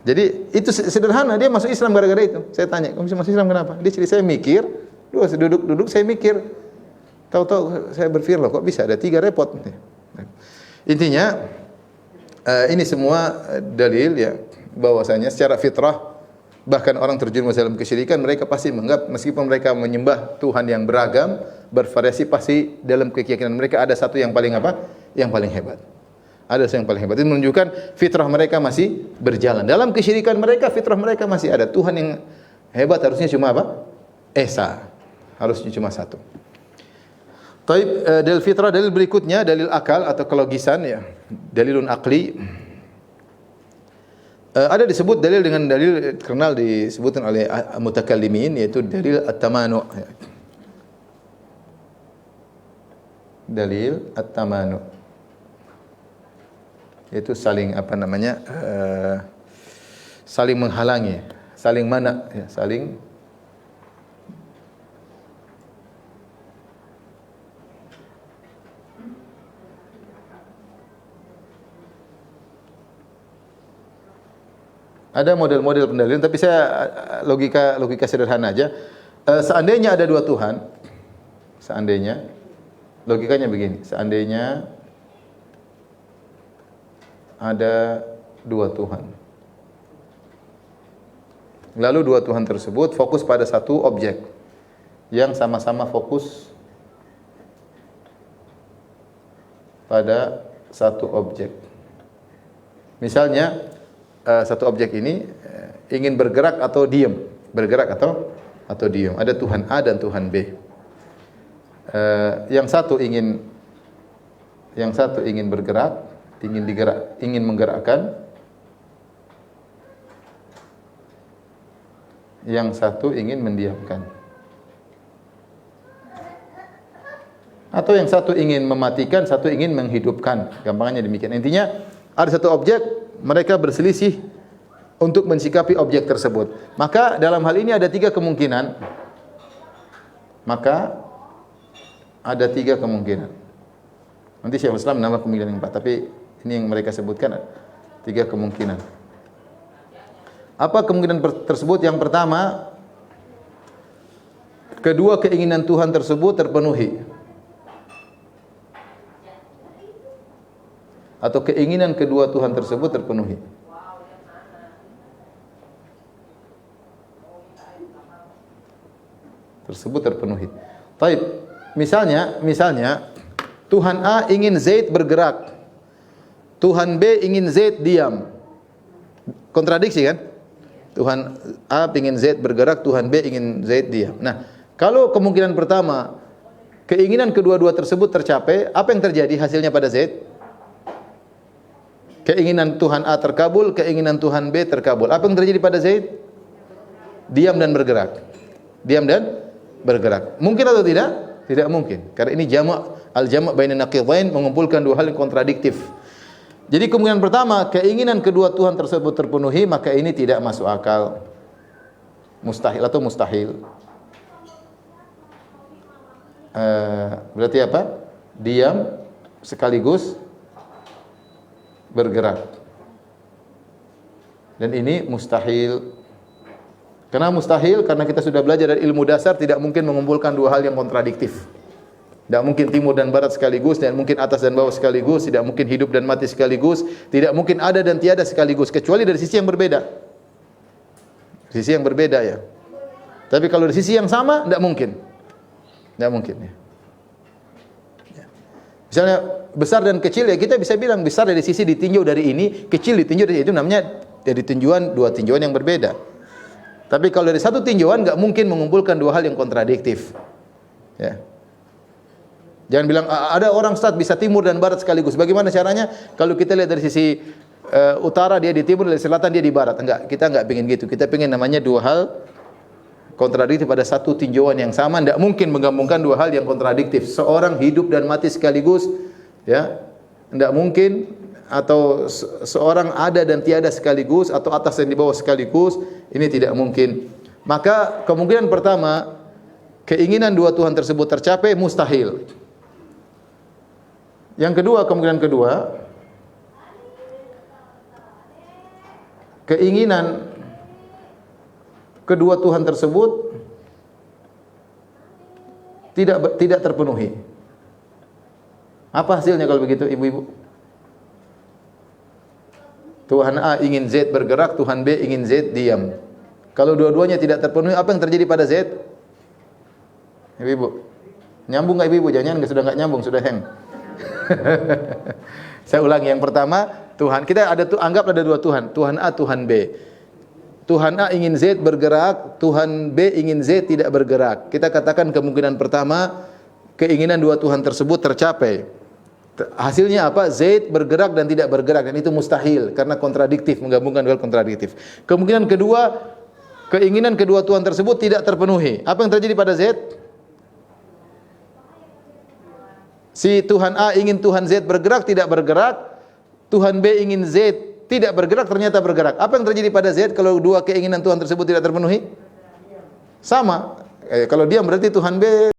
Jadi itu sederhana, dia masuk Islam gara-gara itu. Saya tanya, kamu bisa masuk Islam kenapa? Dia cerita, saya mikir, duduk saya mikir. Tahu-tahu saya berpikir, loh kok bisa ada tiga, repot. Intinya ini semua dalil ya bahwasanya secara fitrah bahkan orang terjerumus dalam kesyirikan mereka pasti menganggap meskipun mereka menyembah Tuhan yang beragam, bervariasi, pasti dalam keyakinan mereka ada satu yang paling apa? Yang paling hebat. Ada yang paling hebat. Itu menunjukkan fitrah mereka masih berjalan. Dalam kesyirikan mereka, fitrah mereka masih ada. Tuhan yang hebat harusnya cuma apa? Esa. Harusnya cuma satu. Taib, dalil fitrah, dalil berikutnya, dalil akal atau kelogisan ya. Dalilun aqli. Ada disebut dalil dengan dalil terkenal disebutkan oleh mutakallimin, yaitu dalil at-tamanu. Dalil at-tamanu. Yaitu saling saling menghalangi, saling mana ya, saling ada model-model pendalilan, tapi saya logika sederhana aja. Seandainya ada dua Tuhan, seandainya Logikanya begini, seandainya ada dua Tuhan. Lalu dua Tuhan tersebut fokus pada satu objek yang sama-sama fokus pada satu objek. Misalnya satu objek ini ingin bergerak atau diam, bergerak atau diam. Ada Tuhan A dan Tuhan B. Yang satu ingin bergerak, ingin menggerakkan. Yang satu ingin mendiamkan. Atau yang satu ingin mematikan, satu ingin menghidupkan. Gampangnya demikian. Intinya ada satu objek, mereka berselisih untuk mensikapi objek tersebut. Maka dalam hal ini ada tiga kemungkinan. Nanti Syekhul Islam menambah kemungkinan yang 4, tapi ini yang mereka sebutkan tiga kemungkinan. Apa kemungkinan tersebut? Yang pertama, kedua keinginan Tuhan tersebut terpenuhi. Atau keinginan kedua Tuhan tersebut terpenuhi. Taib. Misalnya Tuhan A ingin Zaid bergerak. Tuhan B ingin Zaid diam. Kontradiksi kan? Tuhan A ingin Zaid bergerak, Tuhan B ingin Zaid diam. Nah, kalau kemungkinan pertama keinginan kedua-dua tersebut tercapai, apa yang terjadi hasilnya pada Zaid? Keinginan Tuhan A terkabul, keinginan Tuhan B terkabul. Apa yang terjadi pada Zaid? Diam dan bergerak. Mungkin atau tidak? Tidak mungkin. Karena ini al-jama' bainan naqidain, mengumpulkan dua hal yang kontradiktif. Jadi kemungkinan pertama, keinginan kedua Tuhan tersebut terpenuhi, maka ini tidak masuk akal. Mustahil. Berarti apa? Diam sekaligus bergerak. Dan ini mustahil. Kenapa mustahil? Karena kita sudah belajar dari ilmu dasar, tidak mungkin mengumpulkan dua hal yang kontradiktif. Tidak mungkin timur dan barat sekaligus, tidak mungkin atas dan bawah sekaligus, tidak mungkin hidup dan mati sekaligus, tidak mungkin ada dan tiada sekaligus, kecuali dari sisi yang berbeda. Sisi yang berbeda ya. Tapi kalau dari sisi yang sama, tidak mungkin. Tidak mungkin ya. Misalnya besar dan kecil, ya kita bisa bilang besar dari sisi ditinjau dari ini, kecil ditinjau dari itu, namanya dari dua tinjauan yang berbeda. Tapi kalau dari satu tinjauan, tidak mungkin mengumpulkan dua hal yang kontradiktif. Ya. Jangan bilang ada orang Ustaz bisa timur dan barat sekaligus. Bagaimana caranya? Kalau kita lihat dari sisi utara dia di timur, dari selatan dia di barat. Enggak, kita enggak pengen gitu. Kita pengen namanya dua hal kontradiktif pada satu tinjauan yang sama. Enggak mungkin menggabungkan dua hal yang kontradiktif. Seorang hidup dan mati sekaligus, ya. Enggak mungkin. Atau seorang ada dan tiada sekaligus, atau atas dan di bawah sekaligus. Ini tidak mungkin. Maka kemungkinan pertama, keinginan dua Tuhan tersebut tercapai mustahil. Yang kedua, kemungkinan kedua, keinginan kedua Tuhan tersebut tidak terpenuhi. Apa hasilnya kalau begitu, ibu-ibu? Tuhan A ingin Z bergerak, Tuhan B ingin Z diam. Kalau dua-duanya tidak terpenuhi, apa yang terjadi pada Z? Ibu-ibu, nyambung nggak ibu-ibu? Jangan sudah nggak nyambung, sudah hang. Saya ulangi, yang pertama, Tuhan, kita anggap ada dua Tuhan, Tuhan A, Tuhan B. Tuhan A ingin Z bergerak, Tuhan B ingin Z tidak bergerak. Kita katakan kemungkinan pertama, keinginan dua Tuhan tersebut tercapai. Hasilnya apa? Z bergerak dan tidak bergerak, dan itu mustahil karena kontradiktif, menggabungkan dua kontradiktif. Kemungkinan kedua, keinginan kedua Tuhan tersebut tidak terpenuhi. Apa yang terjadi pada Z? Si Tuhan A ingin Tuhan Z bergerak, tidak bergerak. Tuhan B ingin Z tidak bergerak, ternyata bergerak. Apa yang terjadi pada Z kalau dua keinginan Tuhan tersebut tidak terpenuhi? Sama. Kalau diam berarti Tuhan B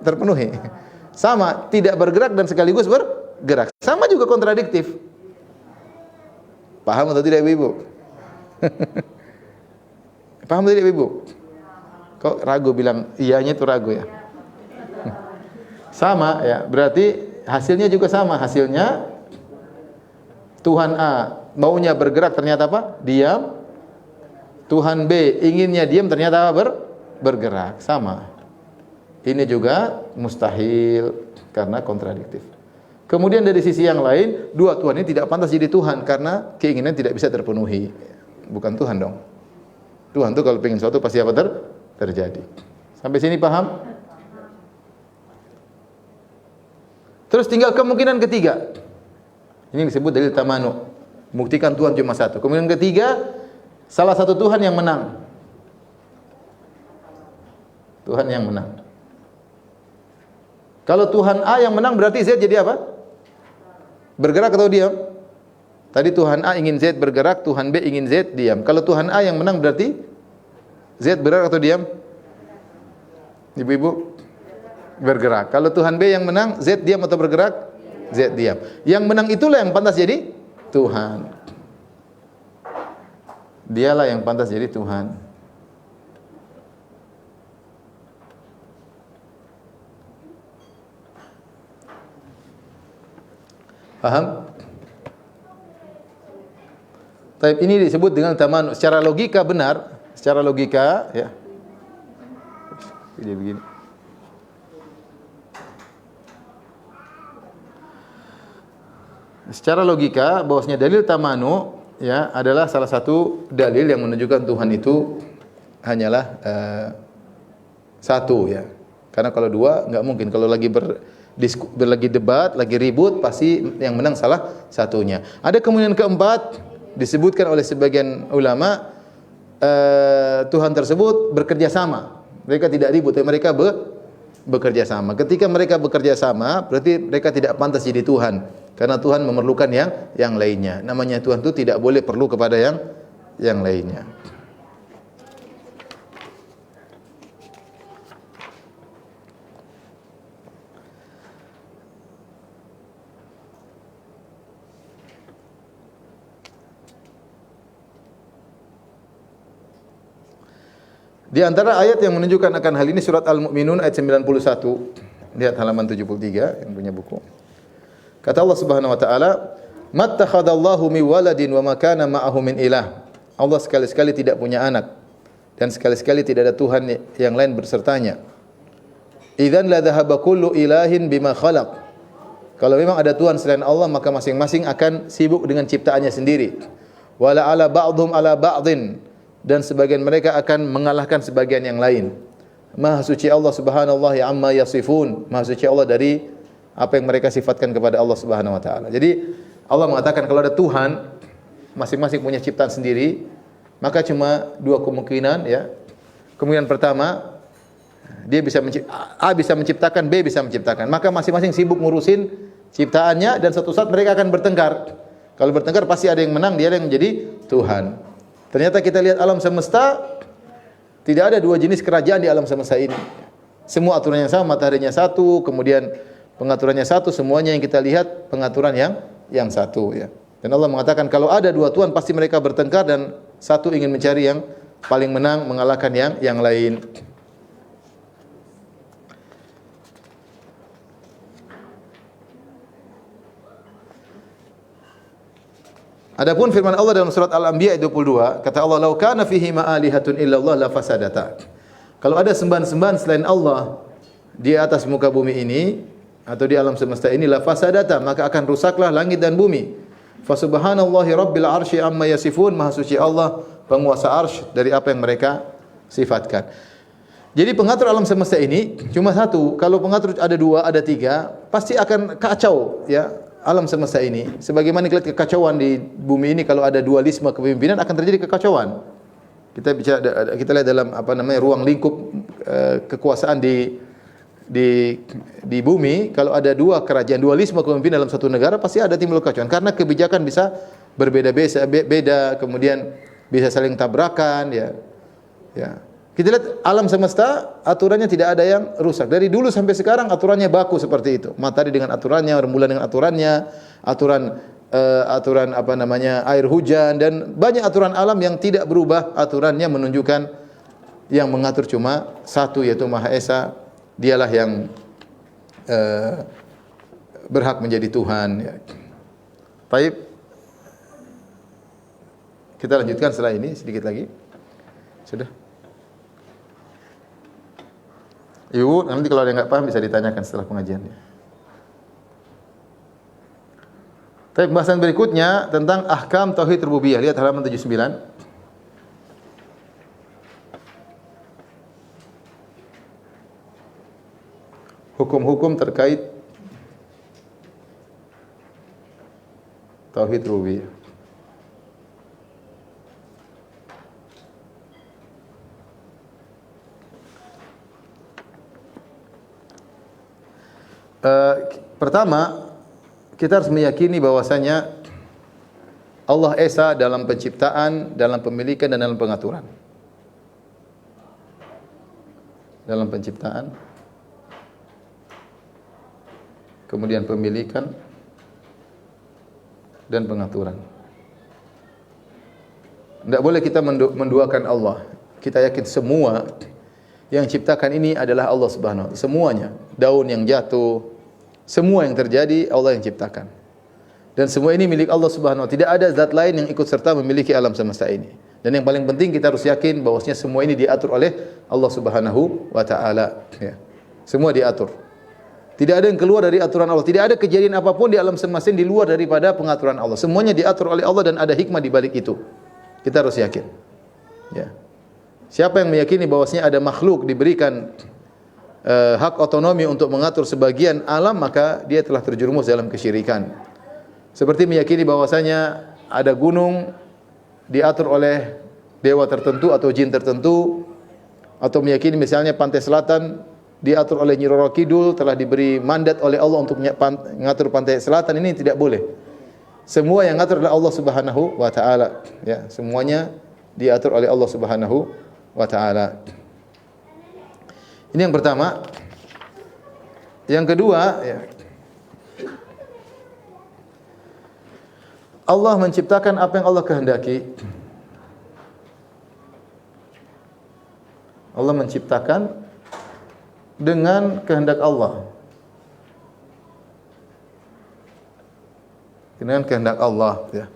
terpenuhi. Sama, tidak bergerak dan sekaligus bergerak. Sama juga kontradiktif. Paham atau tidak ibu-ibu? Paham atau tidak ibu? Kok ragu bilang iyanya itu ragu ya? Sama ya, berarti hasilnya juga sama. Hasilnya Tuhan A maunya bergerak ternyata apa? Diam. Tuhan B inginnya diam ternyata apa? Bergerak. Sama. Ini juga mustahil karena kontradiktif. Kemudian dari sisi yang lain, dua Tuhan ini tidak pantas jadi Tuhan karena keinginan tidak bisa terpenuhi. Bukan Tuhan dong. Tuhan tuh kalau pengen sesuatu pasti apa terjadi. Sampai sini paham? Terus tinggal kemungkinan ketiga. Ini disebut dalil tamanu. Membuktikan Tuhan cuma satu. Kemungkinan ketiga, salah satu Tuhan yang menang. Tuhan yang menang. Kalau Tuhan A yang menang berarti Z jadi apa? Bergerak atau diam? Tadi Tuhan A ingin Z bergerak, Tuhan B ingin Z diam. Kalau Tuhan A yang menang berarti Z bergerak atau diam? Ibu-ibu? Bergerak. Kalau Tuhan B yang menang, Z diam atau bergerak? Z diam. Yang menang itulah yang pantas jadi Tuhan. Dialah yang pantas jadi Tuhan. Paham? Tapi ini disebut dengan tamanu. Secara logika benar, secara logika ya. Jadi begini. Secara logika bahwasanya dalil tamanu ya adalah salah satu dalil yang menunjukkan Tuhan itu hanyalah satu ya. Karena kalau dua enggak mungkin. Kalau lagi lagi debat, lagi ribut, pasti yang menang salah satunya. Ada kemungkinan keempat disebutkan oleh sebagian ulama, Tuhan tersebut bekerja sama. Mereka tidak ribut, mereka bekerja sama. Ketika mereka bekerja sama, berarti mereka tidak pantas jadi Tuhan. Karena Tuhan memerlukan yang lainnya. Namanya Tuhan itu tidak boleh perlu kepada yang lainnya. Di antara ayat yang menunjukkan akan hal ini surat Al-Mu'minun ayat 91. Lihat halaman 73 yang punya buku. Kata Allah Subhanahu wa taala, "Mattakhadallahu min waladin wa ma kana ma'ahu min ilah." Allah sekali-sekali tidak punya anak dan sekali-sekali tidak ada Tuhan yang lain bersertanya. Idzan la dhahaba kullu ilahin bima khalaq. Kalau memang ada Tuhan selain Allah, maka masing-masing akan sibuk dengan ciptaannya sendiri. Wala ala ba'dhum ala ba'dhin, dan sebagian mereka akan mengalahkan sebagian yang lain. Maha suci Allah Subhanahu wa ta'ala amma yasifun. Maha suci Allah dari apa yang mereka sifatkan kepada Allah Subhanahu wa taala. Jadi Allah mengatakan kalau ada Tuhan, masing-masing punya ciptaan sendiri, maka cuma dua kemungkinan ya. Kemungkinan pertama, A bisa menciptakan, B bisa menciptakan. Maka masing-masing sibuk ngurusin ciptaannya dan suatu saat mereka akan bertengkar. Kalau bertengkar pasti ada yang menang, dia yang menjadi Tuhan. Ternyata kita lihat alam semesta, tidak ada dua jenis kerajaan di alam semesta ini. Semua aturannya sama, mataharinya satu, kemudian pengaturannya satu, semuanya yang kita lihat pengaturan yang satu ya. Dan Allah mengatakan kalau ada dua Tuhan pasti mereka bertengkar dan satu ingin mencari yang paling menang mengalahkan yang lain. Adapun firman Allah dalam surat Al-Anbiya 22, kata Allah, "Lau kana fihi ma'alihatun illallah la fasadata." Kalau ada sembahan-sembahan selain Allah di atas muka bumi ini atau di alam semesta ini, la fasadata, maka akan rusaklah langit dan bumi. Fa subhanallahi rabbil arsy amma yasifun, maha suci Allah penguasa arsy dari apa yang mereka sifatkan. Jadi pengatur alam semesta ini cuma satu. Kalau pengatur ada dua, ada tiga, pasti akan kacau ya. Alam semesta ini, sebagaimana kita lihat kekacauan di bumi ini, kalau ada dualisme kepemimpinan akan terjadi kekacauan. Kita lihat dalam ruang lingkup kekuasaan di bumi, kalau ada dua kerajaan, dualisme kepemimpinan dalam satu negara pasti ada timbul kekacauan karena kebijakan bisa berbeda, kemudian bisa saling tabrakan ya. Kita lihat alam semesta aturannya tidak ada yang rusak. Dari dulu sampai sekarang aturannya baku seperti itu. Matahari dengan aturannya, rembulan dengan aturannya, aturan air hujan dan banyak aturan alam yang tidak berubah. Aturannya menunjukkan yang mengatur cuma satu, yaitu Maha Esa. Dialah eh, berhak menjadi Tuhan. Ya. Baik, kita lanjutkan setelah ini sedikit lagi. Sudah. Ibu, nanti kalau ada yang nggak paham bisa ditanyakan setelah pengajian. Baik, pembahasan berikutnya tentang ahkam tauhid rububiyah. Lihat halaman 79. Hukum-hukum terkait tauhid rububiyah. Pertama, kita harus meyakini bahwasanya Allah Esa dalam penciptaan, dalam pemilikan dan dalam pengaturan. Dalam penciptaan, kemudian pemilikan dan pengaturan. Tidak boleh kita menduakan Allah. Kita yakin semua yang ciptakan ini adalah Allah Subhanahu wa taala. Semuanya, daun yang jatuh, semua yang terjadi Allah yang ciptakan. Dan semua ini milik Allah Subhanahu wa taala. Tidak ada zat lain yang ikut serta memiliki alam semesta ini. Dan yang paling penting kita harus yakin bahwasanya semua ini diatur oleh Allah Subhanahu wa taala, ya. Semua diatur. Tidak ada yang keluar dari aturan Allah. Tidak ada kejadian apapun di alam semesta ini di luar daripada pengaturan Allah. Semuanya diatur oleh Allah dan ada hikmah di balik itu. Kita harus yakin. Ya. Siapa yang meyakini bahwasanya ada makhluk diberikan hak otonomi untuk mengatur sebagian alam, maka dia telah terjerumus dalam kesyirikan. Seperti meyakini bahwasanya ada gunung diatur oleh dewa tertentu atau jin tertentu, atau meyakini misalnya pantai selatan diatur oleh Nyi Roro Kidul, telah diberi mandat oleh Allah untuk mengatur pantai selatan. Ini tidak boleh. Semua yang ngatur adalah Allah Subhanahu wa taala, ya. Semuanya diatur oleh Allah Subhanahu wa taala. Ini yang pertama. Yang kedua, ya, Allah menciptakan apa yang Allah kehendaki. Allah menciptakan dengan kehendak Allah. Dengan kehendak Allah, ya.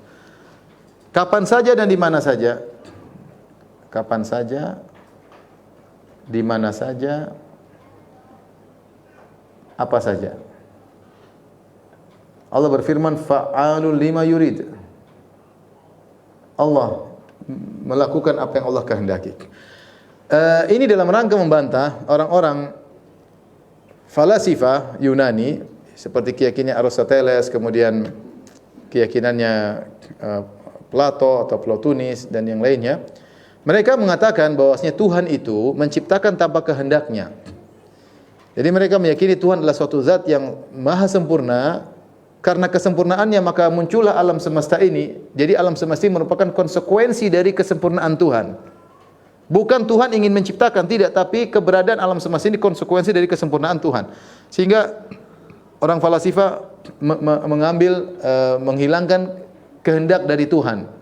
Kapan saja dan di mana saja. Kapan saja, di mana saja, apa saja. Allah berfirman, fa'alul lima yurid. Allah melakukan apa yang Allah kehendaki. Ini dalam rangka membantah orang-orang falasifah Yunani seperti keyakinannya Aristoteles, kemudian keyakinannya Plato atau Plotinus dan yang lainnya. Mereka mengatakan bahwasanya Tuhan itu menciptakan tanpa kehendaknya. Jadi mereka meyakini Tuhan adalah suatu zat yang maha sempurna. Karena kesempurnaannya maka muncullah alam semesta ini. Jadi alam semesta ini merupakan konsekuensi dari kesempurnaan Tuhan. Bukan Tuhan ingin menciptakan, tidak, tapi keberadaan alam semesta ini konsekuensi dari kesempurnaan Tuhan. Sehingga orang falasifah menghilangkan kehendak dari Tuhan.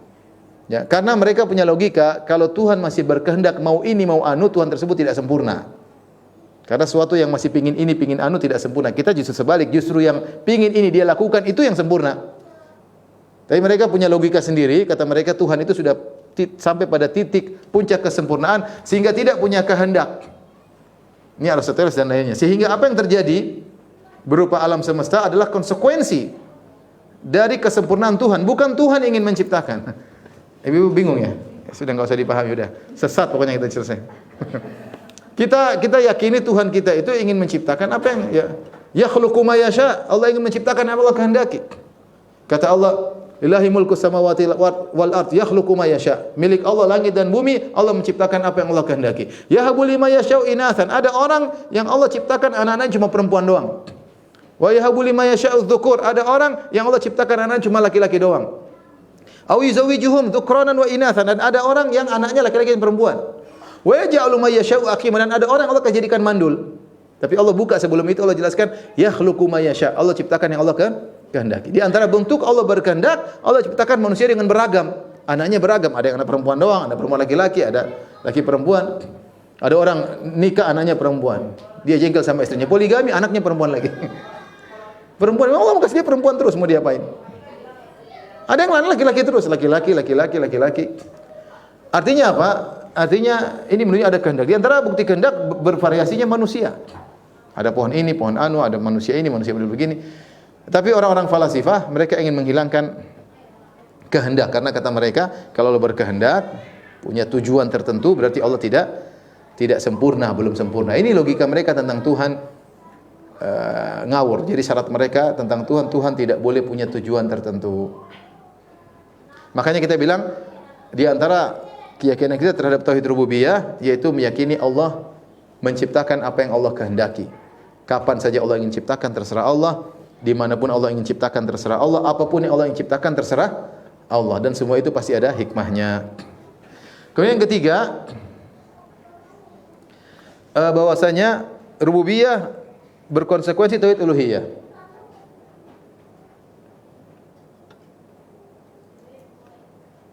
Ya, karena mereka punya logika, kalau Tuhan masih berkehendak mau ini mau anu, Tuhan tersebut tidak sempurna. Karena sesuatu yang masih pingin ini pingin anu tidak sempurna. Kita justru sebalik, justru yang pingin ini dia lakukan itu yang sempurna. Tapi mereka punya logika sendiri, kata mereka Tuhan itu sudah sampai pada titik puncak kesempurnaan sehingga tidak punya kehendak. Ini Aristoteles dan lainnya. Sehingga apa yang terjadi berupa alam semesta adalah konsekuensi dari kesempurnaan Tuhan, bukan Tuhan ingin menciptakan. Ibu bingung ya? Sudah enggak usah dipahami, udah. Sesat pokoknya kita selesai. Kita yakini Tuhan kita itu ingin menciptakan apa yang yakhluqu ma yasha. Allah ingin menciptakan apa Allah kehendaki. Kata Allah, "Lillahi mulku samawati wal ard yakhluqu ma yasha." Milik Allah langit dan bumi, Allah menciptakan apa yang Allah kehendaki. Yahabu liman yasha'u inathan. Ada orang yang Allah ciptakan anak-anaknya cuma perempuan doang. Wa yahabu liman yasha'u dzukur. Ada orang yang Allah ciptakan anak-anaknya cuma laki-laki doang. Aw yuzawwijuhum dzukranan wa inathan. Dan ada orang yang anaknya laki-laki dan perempuan. Wa yaj'alu may yasha'u aqiman. Dan ada orang Allah akan jadikan mandul. Tapi Allah buka sebelum itu Allah jelaskan yakhluqu may yasha'. Allah ciptakan yang Allah kehendaki. Di antara bentuk Allah berkehendak, Allah ciptakan manusia dengan beragam. Anaknya beragam, ada yang anak perempuan doang, ada perempuan laki-laki, ada laki perempuan. Ada orang nikah anaknya perempuan. Dia jengkel sama istrinya. Poligami anaknya perempuan lagi. Perempuan, Allah mau kasih dia perempuan terus, mau diapain? Ada yang lain laki-laki terus, laki-laki. Artinya apa? Artinya ini menunjukkan ada kehendak. Di antara bukti kehendak bervariasinya manusia. Ada pohon ini, pohon anu, ada manusia ini, manusia begini. Tapi orang-orang falasifah mereka ingin menghilangkan kehendak karena kata mereka kalau Allah berkehendak punya tujuan tertentu berarti Allah tidak sempurna, belum sempurna. Ini logika mereka tentang Tuhan. Ngawur. Jadi syarat mereka tentang Tuhan tidak boleh punya tujuan tertentu. Makanya kita bilang di antara keyakinan kita terhadap tauhid rububiyah yaitu meyakini Allah menciptakan apa yang Allah kehendaki. Kapan saja Allah ingin ciptakan terserah Allah, dimanapun Allah ingin ciptakan terserah Allah, apapun yang Allah ingin ciptakan terserah Allah dan semua itu pasti ada hikmahnya. Kemudian yang ketiga bahwasanya rububiyah berkonsekuensi tauhid uluhiyah.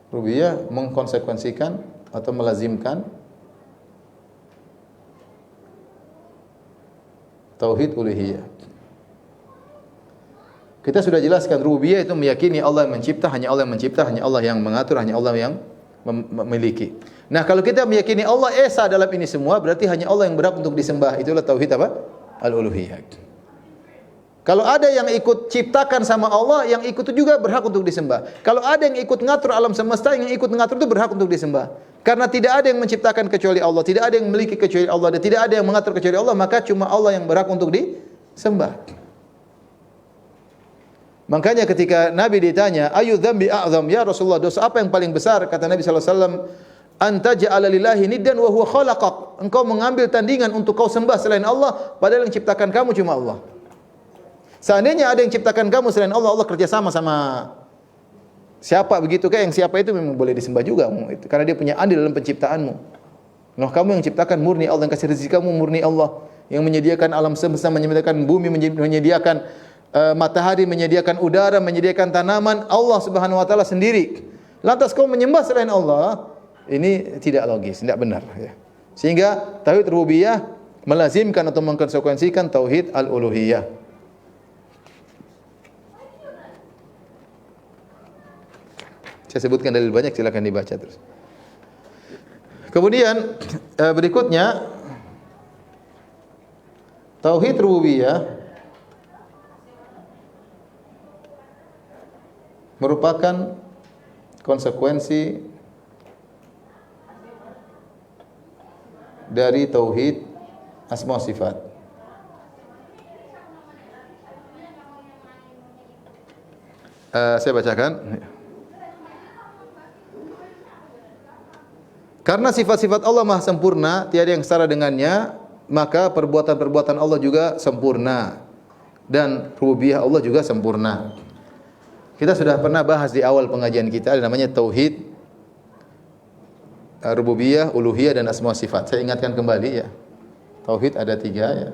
Rububiyah mengkonsekuensikan atau melazimkan tauhid uluhiyah. Kita sudah jelaskan rububiyah itu meyakini Allah yang mencipta, hanya Allah yang mencipta, hanya Allah yang mengatur, hanya Allah yang memiliki. Nah, kalau kita meyakini Allah esa dalam ini semua, berarti hanya Allah yang berhak untuk disembah. Itulah tauhid apa? Al-uluhiyah. Kalau ada yang ikut ciptakan sama Allah, yang ikut itu juga berhak untuk disembah. Kalau ada yang ikut ngatur alam semesta, yang ikut ngatur itu berhak untuk disembah. Karena tidak ada yang menciptakan kecuali Allah, tidak ada yang memiliki kecuali Allah, dan tidak ada yang mengatur kecuali Allah, maka cuma Allah yang berhak untuk disembah. Makanya ketika Nabi ditanya, "Ayu dzambi a'zam ya Rasulullah?" Dosa apa yang paling besar? Kata Nabi sallallahu alaihi wasallam, "Anta ja'ala lillahi niddan wa huwa khalaqak." Engkau mengambil tandingan untuk kau sembah selain Allah, padahal yang ciptakan kamu cuma Allah. Seandainya ada yang ciptakan kamu selain Allah, Allah kerja sama siapa begitu kan? Yang siapa itu memang boleh disembah juga, karena dia punya andil dalam penciptaanmu. Nah, kamu yang ciptakan murni Allah, yang kasih rezeki kamu murni Allah, yang menyediakan alam semesta, menyediakan bumi, menyediakan matahari, menyediakan udara, menyediakan tanaman, Allah Subhanahu wa taala sendiri. Lantas kau menyembah selain Allah, ini tidak logis, tidak benar ya. Sehingga tauhid rububiyah melazimkan atau mengkonsekuensikan tauhid al-uluhiyah. Saya sebutkan dalil banyak, silakan dibaca terus. Kemudian berikutnya tauhid rububiyah merupakan konsekuensi dari tauhid asma sifat. Saya bacakan. Karena sifat-sifat Allah maha sempurna, tiada yang setara dengannya, maka perbuatan-perbuatan Allah juga sempurna dan rububiyah Allah juga sempurna. Kita sudah pernah bahas di awal pengajian kita, ada namanya tauhid rububiyah, uluhiyah dan asma sifat. Saya ingatkan kembali ya. Tauhid ada 3 ya.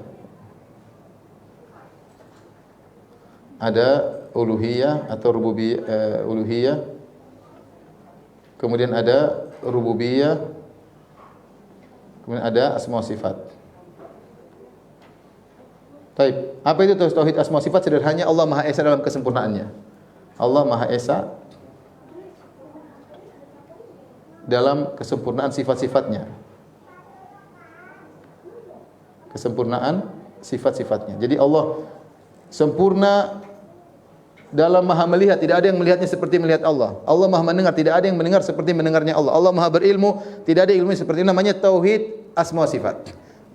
Ada uluhiyah atau rububiyah, uluhiyah. Kemudian ada rububiyah. Kemudian ada asma sifat. Baik, apa itu tauhid asma sifat? Sederhananya Allah Maha Esa dalam kesempurnaannya. Allah Maha Esa dalam kesempurnaan sifat-sifatnya. Kesempurnaan sifat-sifatnya. Jadi Allah sempurna dalam maha melihat, tidak ada yang melihatnya seperti melihat Allah. Allah maha mendengar, tidak ada yang mendengar seperti mendengarnya Allah. Allah maha berilmu, tidak ada ilmu seperti namanya tauhid asma sifat.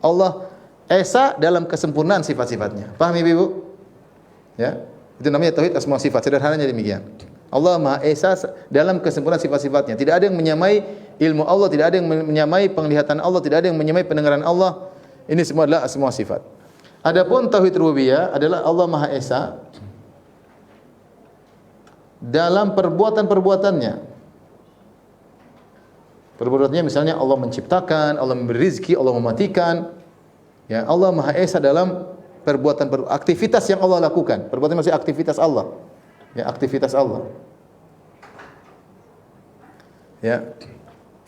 Allah esa dalam kesempurnaan sifat-sifatnya. Paham Ibu? Ya. Itu namanya tauhid asma sifat. Sederhananya demikian. Allah maha esa dalam kesempurnaan sifat-sifatnya. Tidak ada yang menyamai ilmu Allah, tidak ada yang menyamai penglihatan Allah, tidak ada yang menyamai pendengaran Allah. Ini semua adalah asma sifat. Adapun tauhid rububiyah adalah Allah maha esa dalam perbuatan-perbuatannya. Perbuatannya misalnya Allah menciptakan, Allah memberi rezeki, Allah mematikan. Ya, Allah Maha Esa dalam aktivitas yang Allah lakukan. Perbuatan maksudnya aktivitas Allah. Ya, aktivitas Allah. Ya.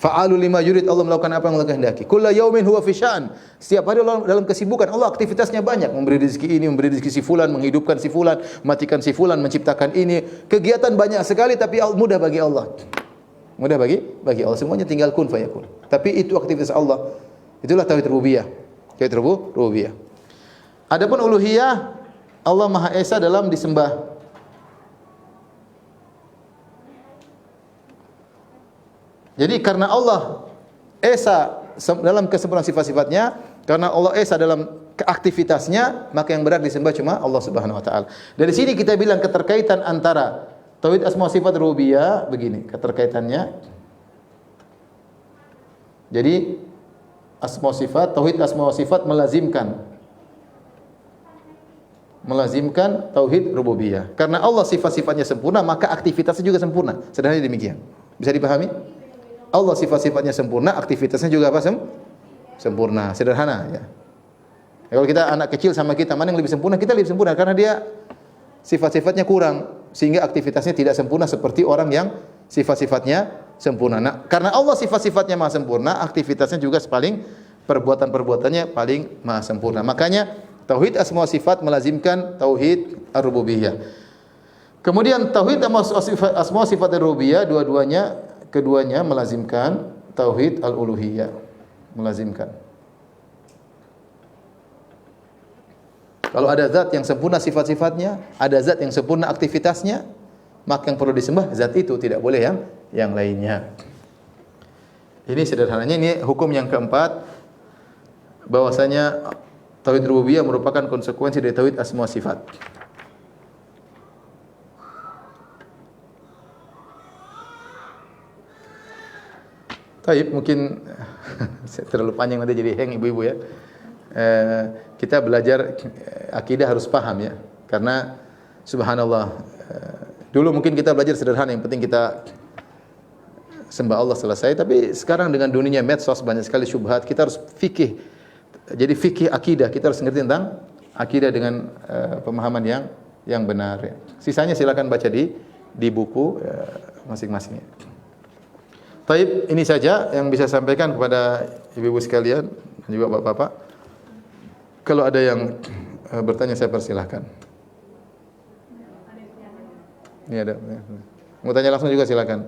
Fa'alu lima yurid, Allah melakukan apa yang Allah kehendaki. Kullu yaumin huwa fi sya'an. Setiap hari Allah dalam kesibukan. Allah aktivitasnya banyak, memberi rezeki ini, memberi rezeki si fulan, menghidupkan si fulan, matikan si fulan, menciptakan ini. Kegiatan banyak sekali tapi mudah bagi Allah. Mudah bagi Allah. Semuanya tinggal kun fayakun. Tapi itu aktivitas Allah. Itulah tauhid rububiyah. Tauhid rububiyah. Adapun uluhiyah, Allah Maha Esa dalam disembah. Jadi karena Allah Esa dalam kesempurnaan sifat-sifatnya, karena Allah Esa dalam aktivitasnya, maka yang benar disembah cuma Allah Subhanahu wa taala. Dari sini kita bilang keterkaitan antara tauhid asma wa sifat rububiyah begini, keterkaitannya. Jadi asma wa sifat, tauhid asma wa sifat melazimkan tauhid rububiyah. Karena Allah sifat-sifatnya sempurna, maka aktivitasnya juga sempurna. Sederhana demikian. Bisa dipahami? Allah sifat-sifatnya sempurna, aktivitasnya juga apa? Sempurna. Sederhana ya. Kalau kita anak kecil sama kita, mana yang lebih sempurna? Kita lebih sempurna karena dia sifat-sifatnya kurang sehingga aktivitasnya tidak sempurna seperti orang yang sifat-sifatnya sempurna. Nah, karena Allah sifat-sifatnya maha sempurna, aktivitasnya juga perbuatan-perbuatannya paling maha sempurna. Makanya tauhid asma wa sifat melazimkan tauhid ar-rububiyah. Kemudian tauhid asma wa sifat ar-rububiyah keduanya melazimkan tauhid al-uluhiyah. Melazimkan. Kalau ada zat yang sempurna sifat-sifatnya, ada zat yang sempurna aktivitasnya, maka yang perlu disembah zat itu, tidak boleh yang lainnya. Ini sederhananya, ini hukum yang keempat, bahwasanya tauhid rububiyah merupakan konsekuensi dari tauhid asma wa sifat. Taib, mungkin terlalu panjang nanti jadi hang ibu-ibu ya. Kita belajar akidah harus paham ya. Karena subhanallah, dulu mungkin kita belajar sederhana, yang penting kita sembah Allah selesai. Tapi sekarang dengan dunia medsos banyak sekali syubhat, kita harus fikih. Jadi fikih akidah, kita harus ngerti tentang akidah dengan pemahaman yang benar ya. Sisanya silakan baca di buku masing-masing ya. Taib, ini saja yang bisa saya sampaikan kepada ibu-ibu sekalian dan juga bapak-bapak. Kalau ada yang bertanya saya persilahkan. Ini ada. Mau tanya langsung juga silakan.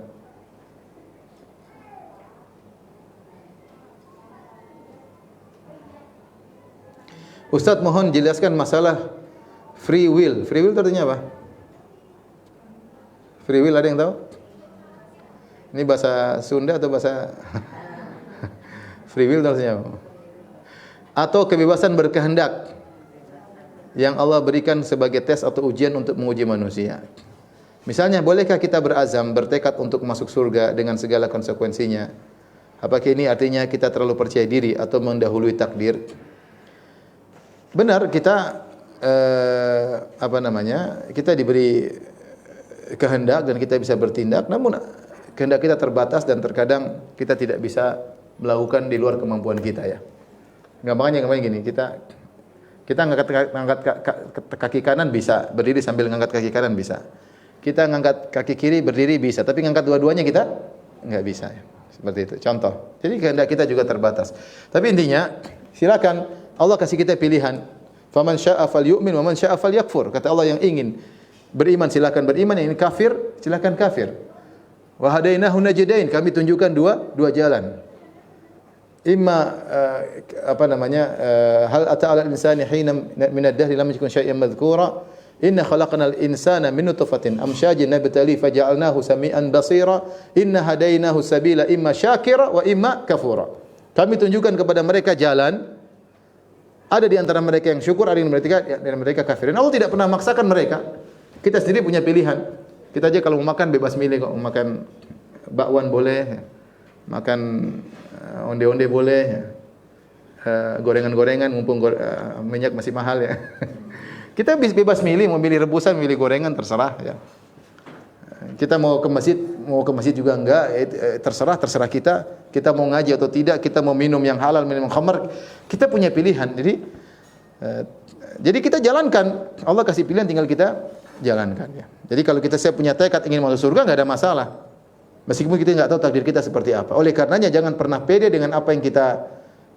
Ustaz, mohon jelaskan masalah free will. Free will itu artinya apa? Free will ada yang tahu? Ini bahasa Sunda atau bahasa free will artinya apa? Atau kebebasan berkehendak yang Allah berikan sebagai tes atau ujian untuk menguji manusia. Misalnya, bolehkah kita berazam, bertekad untuk masuk surga dengan segala konsekuensinya? Apakah ini artinya kita terlalu percaya diri atau mendahului takdir? Benar, kita kita diberi kehendak dan kita bisa bertindak, namun kehendak kita terbatas dan terkadang kita tidak bisa melakukan di luar kemampuan kita ya. Gampangnya gini, kita ngangkat kaki kanan bisa, berdiri sambil ngangkat kaki kanan bisa. Kita ngangkat kaki kiri berdiri bisa, tapi ngangkat dua-duanya kita enggak bisa ya. Seperti itu. Contoh. Jadi kehendak kita juga terbatas. Tapi intinya, silakan Allah kasih kita pilihan. Faman syaa'a falyu'min wa man syaa'a falyakfur. Kata Allah, yang ingin beriman silakan beriman, yang ingin kafir silakan kafir. Wa hadainahu najdain, kami tunjukkan dua jalan. Imma hal ata 'alal insani hina min ad-dahri lam yakun syai'an madhkura. Inna khalaqnal insana min nutfatin amsyajin nabtali faja'alnahu samian basira. Inna hadainahu sabila imma syakira wa imma kafura. Kami tunjukkan kepada mereka jalan. Ada di antara mereka yang syukur, ada di mereka kafir. Dan Allah tidak pernah memaksakan mereka. Kita sendiri punya pilihan. Kita aja kalau mau makan bebas milih kok. Mau makan bakwan boleh, makan onde-onde boleh, gorengan-gorengan mumpung minyak masih mahal ya. Kita bebas milih, mau milih rebusan, milih gorengan, terserah ya. Kita mau ke masjid juga enggak, terserah kita. Kita mau ngaji atau tidak, kita mau minum yang halal, minum khamar, kita punya pilihan. Jadi kita jalankan. Allah kasih pilihan, tinggal kita jalankan ya. Jadi kalau saya punya tekad ingin masuk surga, enggak ada masalah. Meskipun kita nggak tahu takdir kita seperti apa. Oleh karenanya jangan pernah pede dengan apa yang kita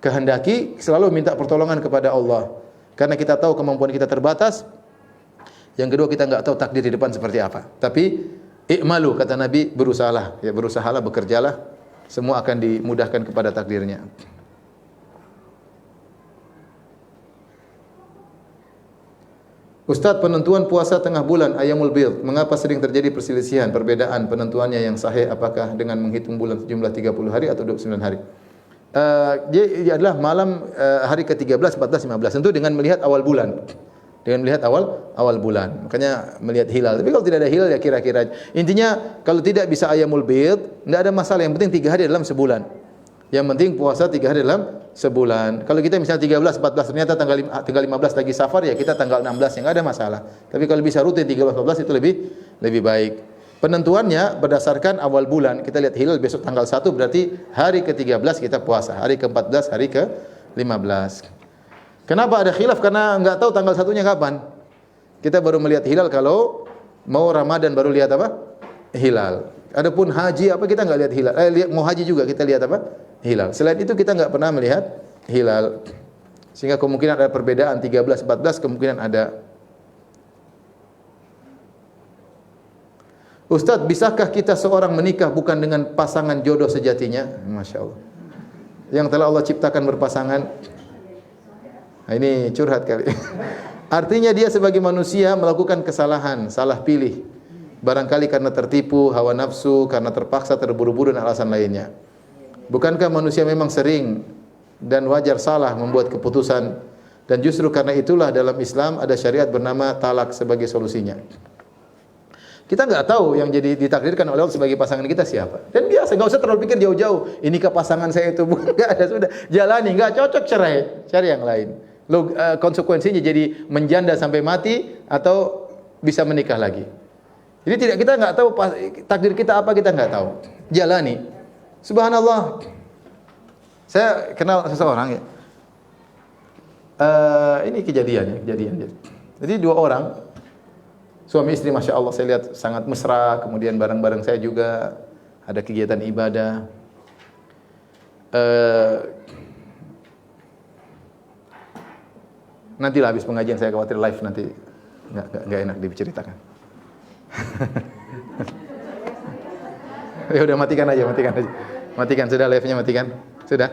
kehendaki, selalu minta pertolongan kepada Allah. Karena kita tahu kemampuan kita terbatas. Yang kedua, kita nggak tahu takdir di depan seperti apa. Tapi i'malu, kata Nabi, berusahalah, ya berusahalah, bekerjalah, semua akan dimudahkan kepada takdirnya. Ustaz, penentuan puasa tengah bulan Ayyamul Bidh, mengapa sering terjadi perselisihan, perbedaan penentuannya yang sahih apakah dengan menghitung bulan jumlah 30 hari atau 29 hari? Dia adalah malam hari ke-13, 14, 15. Tentu dengan melihat awal bulan. Dengan melihat awal bulan. Makanya melihat hilal. Tapi kalau tidak ada hilal ya kira-kira. Intinya kalau tidak bisa Ayyamul Bidh, tidak ada masalah. Yang penting 3 hari dalam sebulan. Yang penting puasa 3 hari dalam sebulan. Kalau kita misalnya 13, 14 ternyata tanggal 15 lagi Safar, ya kita tanggal 16 yang ada masalah. Tapi kalau bisa rutin 13, 14 itu lebih baik. Penentuannya berdasarkan awal bulan. Kita lihat hilal besok tanggal 1 berarti hari ke-13 kita puasa, hari ke-14, hari ke-15. Kenapa ada khilaf? Karena enggak tahu tanggal 1-nya kapan. Kita baru melihat hilal kalau mau Ramadan baru lihat apa? Hilal. Adapun haji apa kita enggak lihat hilal. Mau haji juga kita lihat apa? Hilal. Selain itu kita enggak pernah melihat hilal. Sehingga kemungkinan ada perbedaan 13, 14 kemungkinan ada. Ustaz, bisakah kita seorang menikah bukan dengan pasangan jodoh sejatinya? Masya Allah. Yang telah Allah ciptakan berpasangan. Nah, ini curhat kali. Artinya dia sebagai manusia melakukan kesalahan, salah pilih. Barangkali karena tertipu, hawa nafsu, karena terpaksa, terburu-buru dan alasan lainnya. Bukankah manusia memang sering dan wajar salah membuat keputusan, dan justru karena itulah dalam Islam ada syariat bernama talak sebagai solusinya. Kita enggak tahu yang jadi ditakdirkan oleh Allah sebagai pasangan kita siapa. Dan biasa, enggak usah terlalu pikir jauh-jauh. Inikah pasangan saya itu? Bukan, enggak ada, sudah. Jalani, enggak cocok cerai, cari yang lain. Konsekuensinya jadi menjanda sampai mati atau bisa menikah lagi. Jadi kita enggak tahu takdir kita apa, kita enggak tahu. Jalani. Subhanallah. Saya kenal seseorang ya. Ini kejadian. Jadi 2 orang suami istri, masya Allah, saya lihat sangat mesra. Kemudian bareng-bareng saya juga ada kegiatan ibadah. Nantilah habis pengajian, saya khawatir live nanti nggak enak diceritakan. Ya udah, matikan aja. Matikan sudah live-nya, matikan. Sudah.